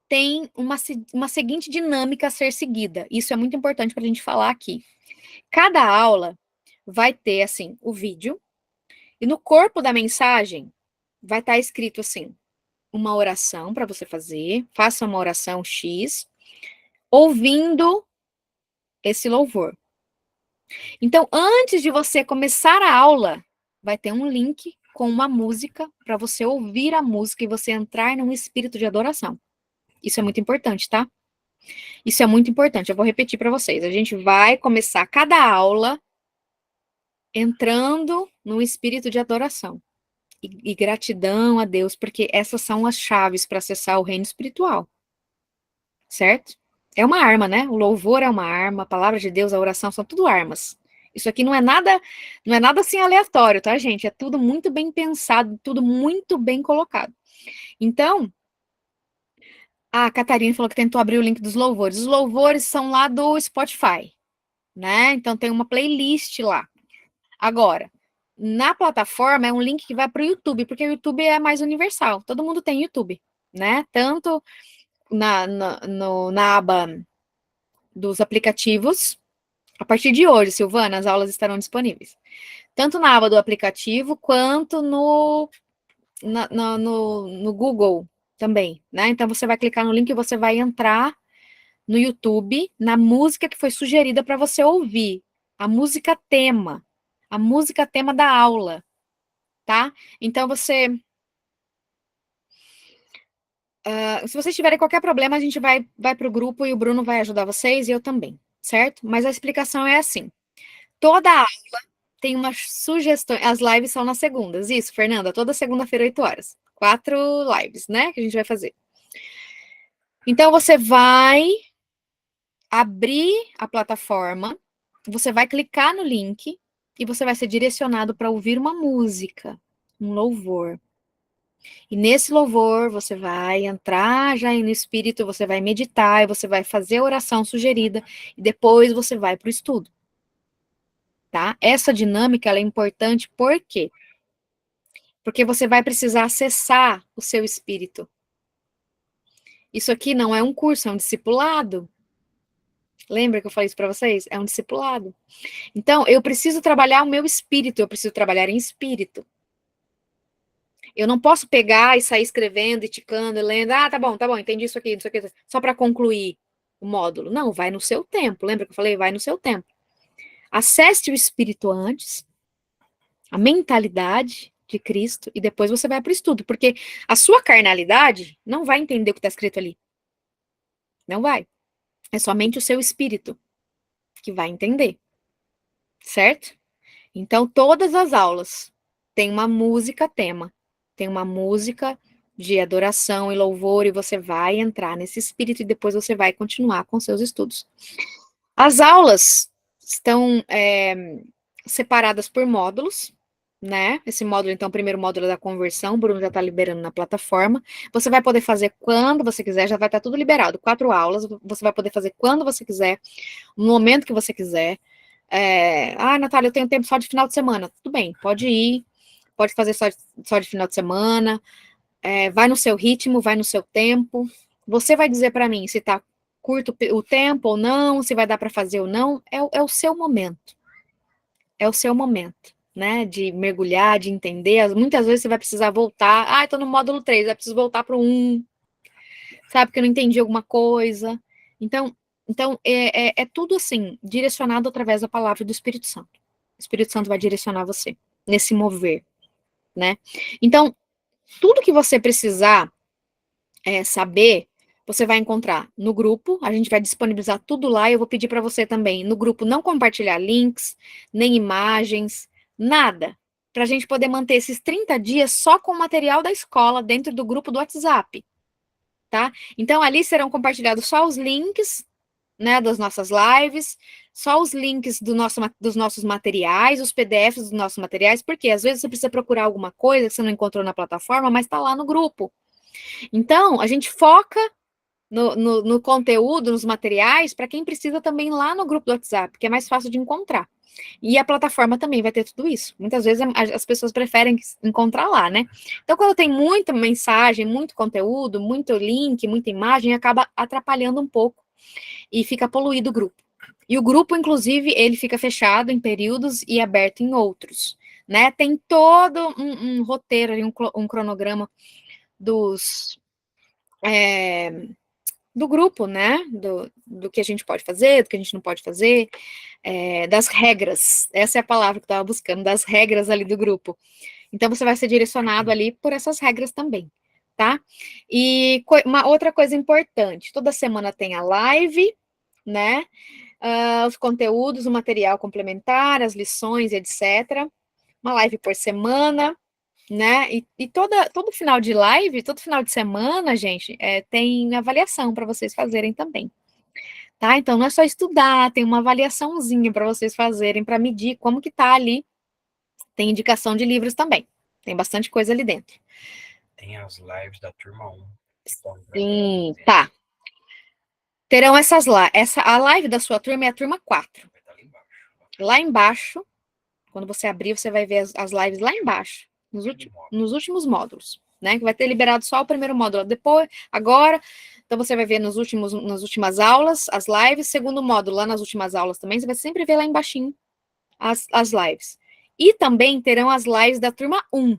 tem uma seguinte dinâmica a ser seguida. Isso é muito importante para a gente falar aqui. Cada aula vai ter, assim, o vídeo, e no corpo da mensagem vai estar escrito assim, uma oração para você fazer, faça uma oração X, ouvindo esse louvor. Então, antes de você começar a aula, vai ter um link com uma música para você ouvir a música e você entrar num espírito de adoração. Isso é muito importante, tá? Isso é muito importante. Eu vou repetir para vocês. A gente vai começar cada aula entrando num espírito de adoração e gratidão a Deus, porque essas são as chaves para acessar o reino espiritual. Certo? É uma arma, né? O louvor é uma arma, a palavra de Deus, a oração são tudo armas. Isso aqui não é nada assim aleatório, tá, gente? É tudo muito bem pensado, tudo muito bem colocado. Então, a Catarina falou que tentou abrir o link dos louvores. Os louvores são lá do Spotify, né? Então tem uma playlist lá. Agora, na plataforma é um link que vai para o YouTube, porque o YouTube é mais universal. Todo mundo tem YouTube, né? Tanto na aba dos aplicativos. A partir de hoje, Silvana, as aulas estarão disponíveis. Tanto na aba do aplicativo, quanto no Google também, né? Então, você vai clicar no link e você vai entrar no YouTube, na música que foi sugerida para você ouvir. A música tema da aula, tá? Então, se vocês tiverem qualquer problema, a gente vai para o grupo e o Bruno vai ajudar vocês e eu também, certo? Mas a explicação é assim. Toda aula tem umas sugestões. As lives são nas segundas. Isso, Fernanda, toda segunda-feira, 8 horas. 4 lives, né? Que a gente vai fazer. Então, você vai abrir a plataforma, você vai clicar no link e você vai ser direcionado para ouvir uma música, um louvor. E nesse louvor, você vai entrar já no espírito, você vai meditar, e você vai fazer a oração sugerida, e depois você vai para o estudo. Tá? Essa dinâmica ela é importante, por quê? Porque você vai precisar acessar o seu espírito. Isso aqui não é um curso, é um discipulado. Lembra que eu falei isso para vocês? É um discipulado. Então, eu preciso trabalhar o meu espírito, eu preciso trabalhar em espírito. Eu não posso pegar e sair escrevendo, e ticando, e lendo. Ah, tá bom, entendi isso aqui, só para concluir o módulo. Não, vai no seu tempo. Lembra que eu falei? Vai no seu tempo. Acesse o espírito antes, a mentalidade de Cristo, e depois você vai para o estudo, porque a sua carnalidade não vai entender o que está escrito ali. Não vai. É somente o seu espírito que vai entender. Certo? Então, todas as aulas têm uma música tema. Tem uma música de adoração e louvor, e você vai entrar nesse espírito e depois você vai continuar com seus estudos. As aulas estão separadas por módulos, né? Esse módulo, então, o primeiro módulo é da conversão, o Bruno já está liberando na plataforma. Você vai poder fazer quando você quiser, já vai estar tudo liberado. 4 aulas, você vai poder fazer quando você quiser, no momento que você quiser. Natália, eu tenho tempo só de final de semana. Tudo bem, pode ir, pode fazer só de final de semana, vai no seu ritmo, vai no seu tempo. Você vai dizer para mim se está curto o tempo ou não, se vai dar para fazer ou não, é o seu momento. É o seu momento, né, de mergulhar, de entender. Muitas vezes você vai precisar voltar. Estou no módulo 3, eu preciso voltar para o 1, sabe, porque eu não entendi alguma coisa. Então é tudo assim, direcionado através da palavra do Espírito Santo. O Espírito Santo vai direcionar você nesse mover, né? Então, tudo que você precisar saber, você vai encontrar no grupo, a gente vai disponibilizar tudo lá, e eu vou pedir para você também, no grupo, não compartilhar links, nem imagens, nada, para a gente poder manter esses 30 dias só com o material da escola dentro do grupo do WhatsApp, tá? Então, ali serão compartilhados só os links, né, das nossas lives, só os links dos nossos materiais, os PDFs dos nossos materiais, porque às vezes você precisa procurar alguma coisa que você não encontrou na plataforma, mas está lá no grupo. Então, a gente foca no conteúdo, nos materiais, para quem precisa também lá no grupo do WhatsApp, que é mais fácil de encontrar. E a plataforma também vai ter tudo isso. Muitas vezes as pessoas preferem encontrar lá, né? Então, quando tem muita mensagem, muito conteúdo, muito link, muita imagem, acaba atrapalhando um pouco e fica poluído o grupo. E o grupo, inclusive, ele fica fechado em períodos e aberto em outros, né? Tem todo um roteiro, um cronograma do grupo, né? Do que a gente pode fazer, do que a gente não pode fazer, das regras. Essa é a palavra que eu estava buscando, das regras ali do grupo. Então, você vai ser direcionado ali por essas regras também, tá? E uma outra coisa importante, toda semana tem a live, né? Os conteúdos, o material complementar, as lições, etc. Uma live por semana, né? E todo final de live, todo final de semana, gente, tem avaliação para vocês fazerem também. Tá? Então não é só estudar, tem uma avaliaçãozinha para vocês fazerem para medir como que tá ali. Tem indicação de livros também. Tem bastante coisa ali dentro. Tem as lives da turma 1. Sim, tá. Terão essas lá. A live da sua turma é a turma 4. Lá embaixo, quando você abrir, você vai ver as lives lá embaixo, nos últimos módulos, né? Que vai ter liberado só o primeiro módulo. Depois, agora, então você vai ver nas últimas aulas, as lives, segundo módulo, lá nas últimas aulas também, você vai sempre ver lá embaixinho as lives. E também terão as lives da turma 1,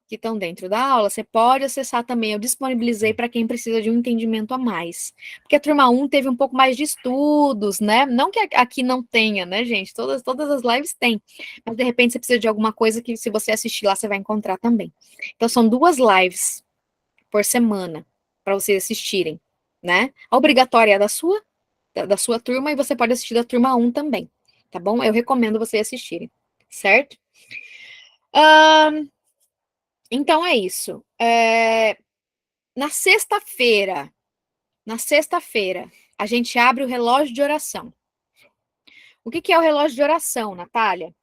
que estão dentro da aula, você pode acessar também, eu disponibilizei para quem precisa de um entendimento a mais. Porque a turma 1 teve um pouco mais de estudos, né? Não que aqui não tenha, né, gente? Todas as lives têm. Mas, de repente, você precisa de alguma coisa que, se você assistir lá, você vai encontrar também. Então, são 2 lives por semana para vocês assistirem, né? A obrigatória é da sua turma, e você pode assistir da turma 1 também, tá bom? Eu recomendo vocês assistirem, certo? Então é isso. Na sexta-feira, a gente abre o relógio de oração. O que é o relógio de oração, Natália?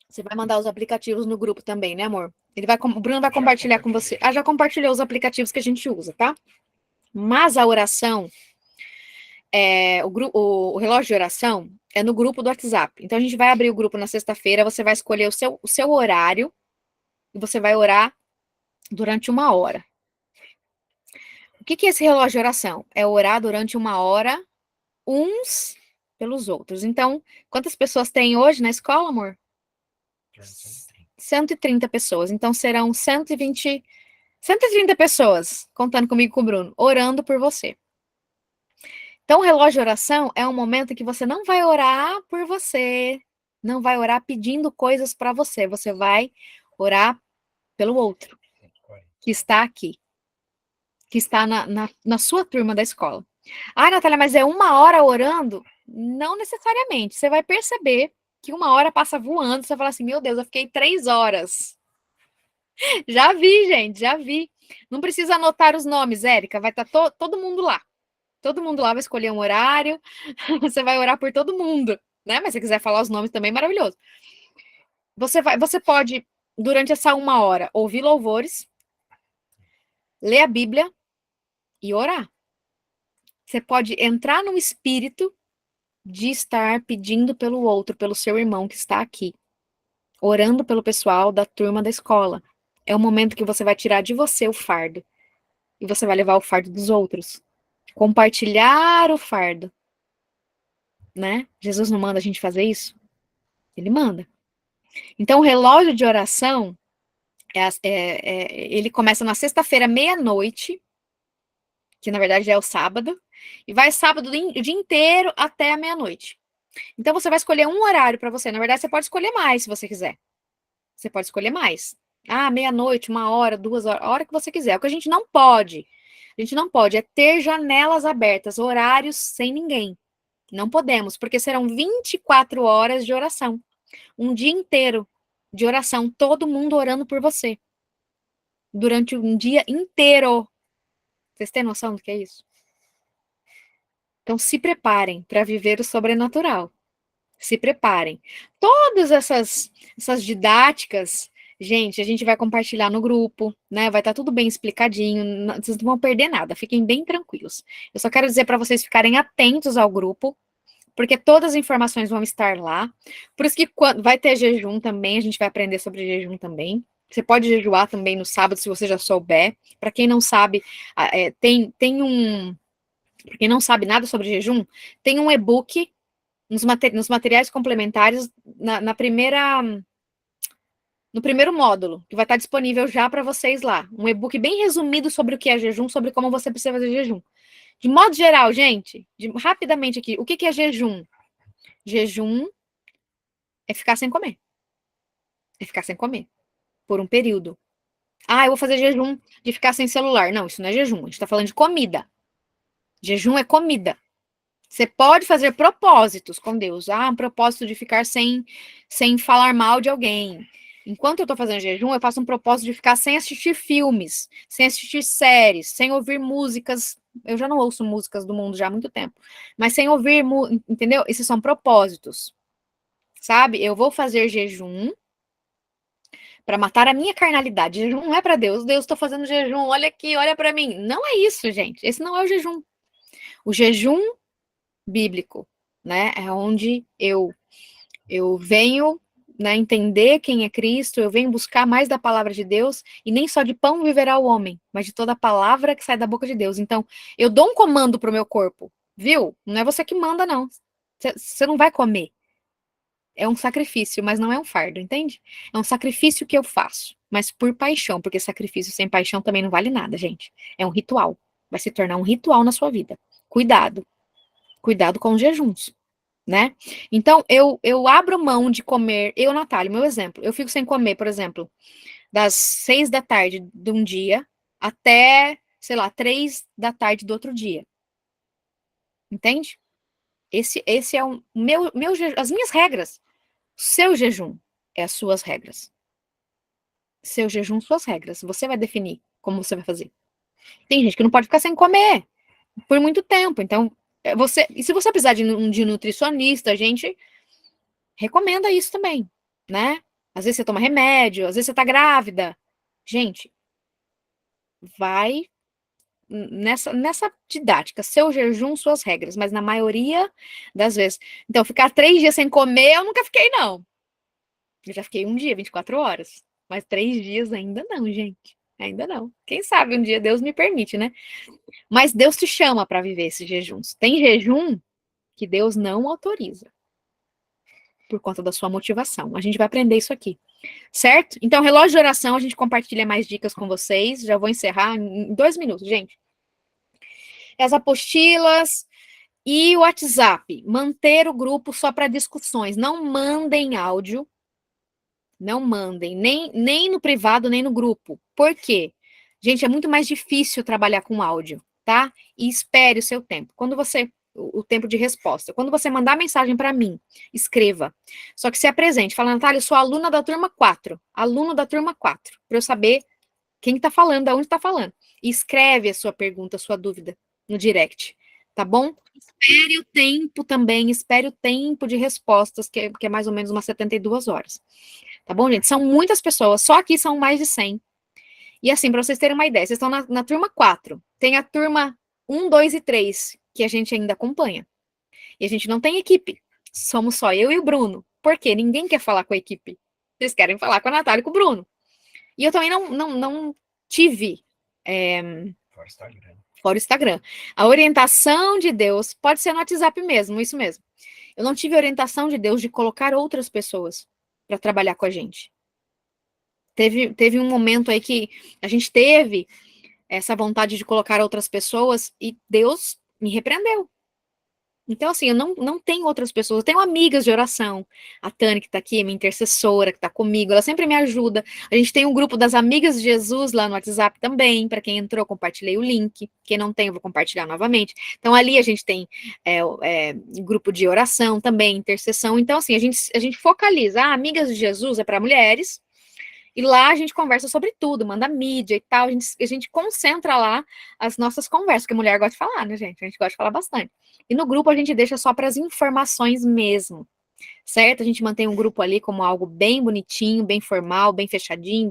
Você vai mandar os aplicativos no grupo também, né, amor? O Bruno vai compartilhar com você. Já compartilhou os aplicativos que a gente usa, tá? Mas a oração, o relógio de oração é no grupo do WhatsApp. Então a gente vai abrir o grupo na sexta-feira, você vai escolher o seu horário e você vai orar durante 1 hora. O que é esse relógio de oração? É orar durante 1 hora, uns pelos outros. Então, quantas pessoas tem hoje na escola, amor? 130 pessoas. Então, serão 130 pessoas, contando comigo e com o Bruno, orando por você. Então, o relógio de oração é um momento que você não vai orar por você, não vai orar pedindo coisas para você, você vai orar pelo outro, que está aqui, que está na sua turma da escola. Ah, Natália, mas é 1 hora orando? Não necessariamente. Você vai perceber que 1 hora passa voando, você fala assim, meu Deus, eu fiquei 3 horas. Já vi, gente, já vi. Não precisa anotar os nomes, Érica, vai estar todo mundo lá. Todo mundo lá vai escolher um horário, você vai orar por todo mundo, né? Mas se quiser falar os nomes também, maravilhoso. Você pode, durante essa 1 hora, ouvir louvores, ler a Bíblia e orar. Você pode entrar no espírito de estar pedindo pelo outro, pelo seu irmão que está aqui, orando pelo pessoal da turma da escola. É o momento que você vai tirar de você o fardo e você vai levar o fardo dos outros. Compartilhar o fardo, né? Jesus não manda a gente fazer isso? Ele manda. Então, o relógio de oração, ele começa na sexta-feira, meia-noite, que na verdade é o sábado, e vai sábado o dia inteiro até a meia-noite. Então, você vai escolher um horário para você. Na verdade, você pode escolher mais, se você quiser. Você pode escolher mais. Ah, meia-noite, 1 hora, 2 horas, a hora que você quiser. O que a gente não pode, é ter janelas abertas, horários sem ninguém. Não podemos, porque serão 24 horas de oração. Um dia inteiro de oração, todo mundo orando por você. Durante um dia inteiro. Vocês têm noção do que é isso? Então, se preparem para viver o sobrenatural. Se preparem. Todas essas didáticas, gente, a gente vai compartilhar no grupo, né? Vai estar tudo bem explicadinho, vocês não vão perder nada, fiquem bem tranquilos. Eu só quero dizer para vocês ficarem atentos ao grupo, porque todas as informações vão estar lá. Por isso que vai ter jejum também, a gente vai aprender sobre jejum também. Você pode jejuar também no sábado, se você já souber. Para quem não sabe, tem um. Para quem não sabe nada sobre jejum, tem um e-book nos materiais complementares, na primeira no primeiro módulo, que vai estar disponível já para vocês lá. Um e-book bem resumido sobre o que é jejum, sobre como você precisa fazer jejum. De modo geral, gente, rapidamente aqui, o que é jejum? Jejum é ficar sem comer. É ficar sem comer por um período. Ah, eu vou fazer jejum de ficar sem celular. Não, isso não é jejum. A gente está falando de comida. Jejum é comida. Você pode fazer propósitos com Deus. Ah, um propósito de ficar sem falar mal de alguém. Enquanto eu estou fazendo jejum, eu faço um propósito de ficar sem assistir filmes, sem assistir séries, sem ouvir músicas. Eu já não ouço músicas do mundo já há muito tempo. Mas sem ouvir, entendeu? Esses são propósitos. Sabe? Eu vou fazer jejum para matar a minha carnalidade. Jejum não é para Deus. Deus, estou fazendo jejum. Olha aqui, olha para mim. Não é isso, gente. Esse não é o jejum. O jejum bíblico, né? É onde eu venho, né, entender quem é Cristo, eu venho buscar mais da palavra de Deus, e nem só de pão viverá o homem, mas de toda a palavra que sai da boca de Deus. Então, eu dou um comando pro meu corpo, viu? Não é você que manda, não. Você não vai comer. É um sacrifício, mas não é um fardo, entende? É um sacrifício que eu faço, mas por paixão, porque sacrifício sem paixão também não vale nada, gente. É um ritual. Vai se tornar um ritual na sua vida. Cuidado. Cuidado com os jejuns, né? Então, eu abro mão de comer, eu, Natália, meu exemplo, eu fico sem comer, por exemplo, das 6 da tarde de um dia até, sei lá, 3 da tarde do outro dia. Entende? Esse é o as minhas regras. Seu jejum é as suas regras. Seu jejum, suas regras. Você vai definir como você vai fazer. Tem gente que não pode ficar sem comer por muito tempo. Então, e se você precisar de nutricionista, a gente recomenda isso também, né? Às vezes você toma remédio, às vezes você tá grávida. Gente, vai nessa didática, seu jejum, suas regras, mas na maioria das vezes. Então, ficar 3 dias sem comer, eu nunca fiquei, não. Eu já fiquei um dia, 24 horas. Mas 3 dias ainda não, gente. Ainda não. Quem sabe um dia Deus me permite, né? Mas Deus te chama para viver esses jejuns. Tem jejum que Deus não autoriza por conta da sua motivação. A gente vai aprender isso aqui, certo? Então, relógio de oração, a gente compartilha mais dicas com vocês. Já vou encerrar em 2 minutos, gente. As apostilas e o WhatsApp. Manter o grupo só para discussões. Não mandem áudio. Não mandem, nem no privado, nem no grupo. Por quê? Gente, é muito mais difícil trabalhar com áudio, tá? E espere o seu tempo. O tempo de resposta. Quando você mandar mensagem para mim, escreva. Só que se apresente. Fala, Natália, eu sou aluna da turma 4. Aluno da turma 4. Para eu saber quem está falando, de onde está falando. E escreve a sua pergunta, a sua dúvida no direct. Tá bom? Espere o tempo também. Espere o tempo de respostas, que é mais ou menos umas 72 horas. Tá bom, gente? São muitas pessoas, só aqui são mais de 100. E assim, para vocês terem uma ideia, vocês estão na turma 4. Tem a turma 1, 2 e 3, que a gente ainda acompanha. E a gente não tem equipe. Somos só eu e o Bruno. Por quê? Ninguém quer falar com a equipe. Vocês querem falar com a Natália e com o Bruno. E eu também não tive. Fora o Instagram. A orientação de Deus pode ser no WhatsApp mesmo, isso mesmo. Eu não tive orientação de Deus de colocar outras pessoas para trabalhar com a gente. Teve um momento aí que a gente teve essa vontade de colocar outras pessoas e Deus me repreendeu. Então, assim, eu não tenho outras pessoas, eu tenho amigas de oração. A Tânia, que está aqui, minha intercessora, que está comigo, ela sempre me ajuda. A gente tem um grupo das Amigas de Jesus lá no WhatsApp também. Para quem entrou, compartilhei o link. Quem não tem, eu vou compartilhar novamente. Então, ali a gente tem grupo de oração também, intercessão. Então, assim, a gente focaliza. Amigas de Jesus é para mulheres. E lá a gente conversa sobre tudo, manda mídia e tal. A gente concentra lá as nossas conversas, porque mulher gosta de falar, né, gente? A gente gosta de falar bastante. E no grupo a gente deixa só para as informações mesmo, certo? A gente mantém um grupo ali como algo bem bonitinho, bem formal, bem fechadinho,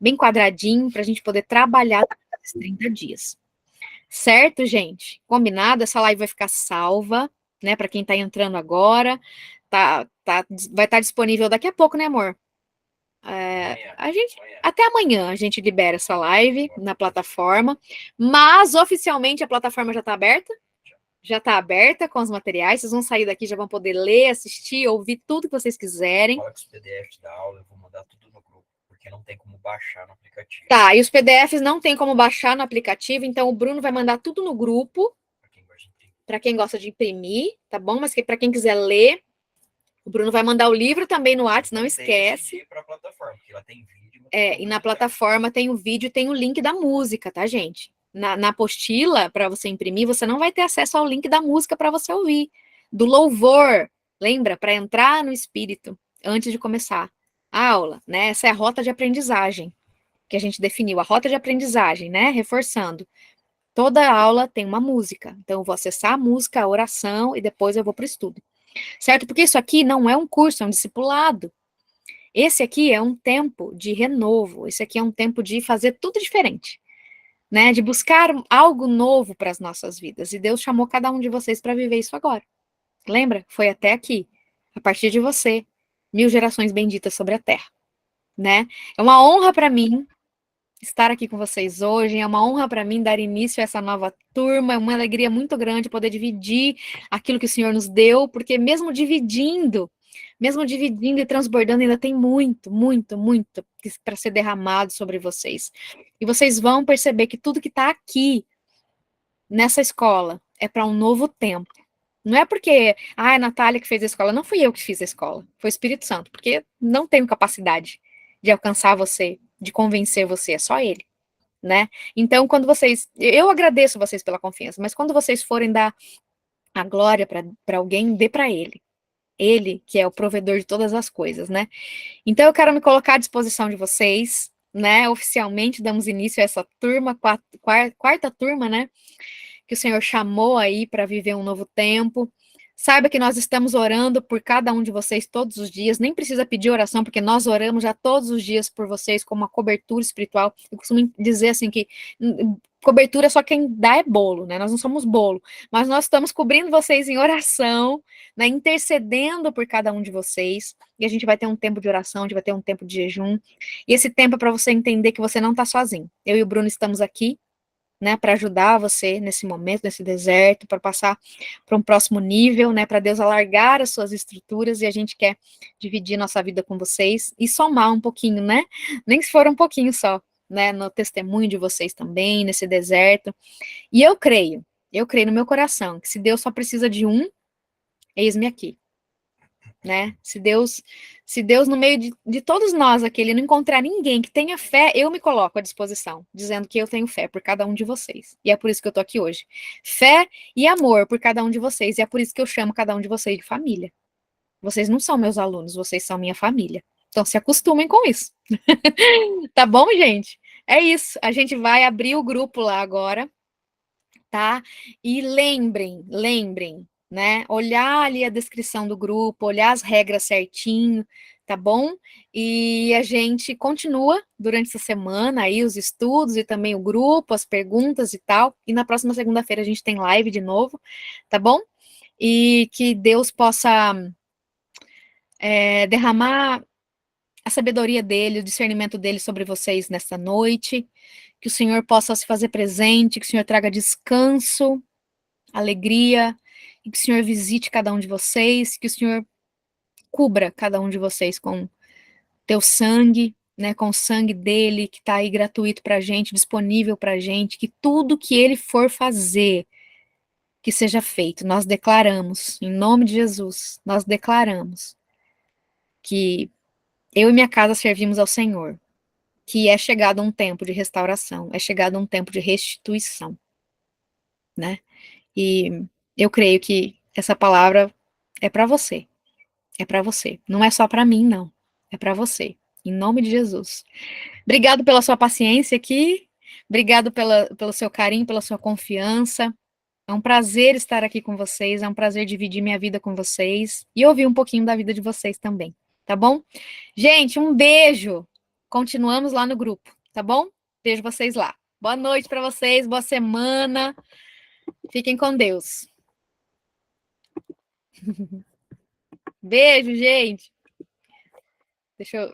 bem quadradinho, para a gente poder trabalhar esses 30 dias. Certo, gente? Combinado? Essa live vai ficar salva, né? Para quem está entrando agora. Vai estar disponível daqui a pouco, né, amor? Até amanhã a gente libera essa live na plataforma, mas oficialmente a plataforma já está aberta. Já está aberta com os materiais. Vocês vão sair daqui, já vão poder ler, assistir, ouvir tudo que vocês quiserem. Fala com os PDFs da aula, eu vou mandar tudo no grupo. porque não tem como baixar no aplicativo. Tá, e os PDFs não tem como baixar no aplicativo, então o Bruno vai mandar tudo no grupo, para quem gosta de imprimir, tá bom? Mas para quem quiser ler, o Bruno vai mandar o livro também no WhatsApp, não esquece. Para a plataforma, porque ela tem vídeo. E na plataforma tem o vídeo, tem o link da música, tá, gente? Na apostila, para você imprimir, você não vai ter acesso ao link da música para você ouvir. Do louvor, lembra? Para entrar no espírito, antes de começar a aula, né? Essa é a rota de aprendizagem que a gente definiu, a rota de aprendizagem, né? Reforçando. Toda aula tem uma música. Então, eu vou acessar a música, a oração, e depois eu vou para o estudo. Certo? Porque isso aqui não é um curso, é um discipulado. Esse aqui é um tempo de renovo, esse aqui é um tempo de fazer tudo diferente, né? De buscar algo novo para as nossas vidas. E Deus chamou cada um de vocês para viver isso agora. Lembra? Foi até aqui, a partir de você, 1000 gerações benditas sobre a terra, né? É uma honra para mim estar aqui com vocês hoje, é uma honra para mim dar início a essa nova turma, é uma alegria muito grande poder dividir aquilo que o Senhor nos deu, porque mesmo dividindo e transbordando, ainda tem muito, muito, muito para ser derramado sobre vocês. E vocês vão perceber que tudo que está aqui, nessa escola, é para um novo tempo. Não é porque, é a Natália que fez a escola, não fui eu que fiz a escola, foi o Espírito Santo, porque não tenho capacidade de alcançar você, de convencer você, é só ele, né? Então, quando vocês, eu agradeço vocês pela confiança, mas quando vocês forem dar a glória para alguém, dê para ele. Ele, que é o provedor de todas as coisas, né? Então, eu quero me colocar à disposição de vocês, né? Oficialmente damos início a essa turma, quarta turma, né? Que o Senhor chamou aí para viver um novo tempo. Saiba que nós estamos orando por cada um de vocês todos os dias. Nem precisa pedir oração, porque nós oramos já todos os dias por vocês com uma cobertura espiritual. Eu costumo dizer assim que cobertura só quem dá é bolo, né? Nós não somos bolo, mas nós estamos cobrindo vocês em oração, né? Intercedendo por cada um de vocês. E a gente vai ter um tempo de oração, a gente vai ter um tempo de jejum. E esse tempo é para você entender que você não está sozinho. Eu e o Bruno estamos aqui, né, para ajudar você nesse momento, nesse deserto, para passar para um próximo nível, né, para Deus alargar as suas estruturas, e a gente quer dividir nossa vida com vocês e somar um pouquinho, né, nem que for um pouquinho só, né, no testemunho de vocês também, nesse deserto. E eu creio no meu coração, que se Deus só precisa de um, eis-me aqui. Né? Se Deus no meio de todos nós aqui, ele não encontrar ninguém que tenha fé, eu me coloco à disposição, dizendo que eu tenho fé por cada um de vocês. E é por isso que eu tô aqui hoje. Fé e amor por cada um de vocês. E é por isso que eu chamo cada um de vocês de família. Vocês não são meus alunos, vocês são minha família. Então se acostumem com isso. Tá bom, gente? É isso. A gente vai abrir o grupo lá agora, tá? E lembrem, né? Olhar ali a descrição do grupo, olhar as regras certinho, tá bom? E a gente continua durante essa semana aí os estudos e também o grupo, as perguntas e tal. E na próxima segunda-feira a gente tem live de novo, tá bom? E que Deus possa derramar a sabedoria dele, o discernimento dele sobre vocês nessa noite. Que o Senhor possa se fazer presente, que o Senhor traga descanso, alegria, e que o Senhor visite cada um de vocês, que o Senhor cubra cada um de vocês com teu sangue, né, com o sangue dele, que está aí gratuito para a gente, disponível para a gente, que tudo que ele for fazer, que seja feito. Nós declaramos, em nome de Jesus, nós declaramos que eu e minha casa servimos ao Senhor, que é chegado um tempo de restauração, é chegado um tempo de restituição, né? E eu creio que essa palavra é para você. É para você. Não é só para mim, não. É para você. Em nome de Jesus. Obrigado pela sua paciência aqui. Obrigado pelo seu carinho, pela sua confiança. É um prazer estar aqui com vocês. É um prazer dividir minha vida com vocês e ouvir um pouquinho da vida de vocês também. Tá bom? Gente, um beijo. Continuamos lá no grupo, tá bom? Vejo vocês lá. Boa noite para vocês. Boa semana. Fiquem com Deus. Beijo, gente. Deixa eu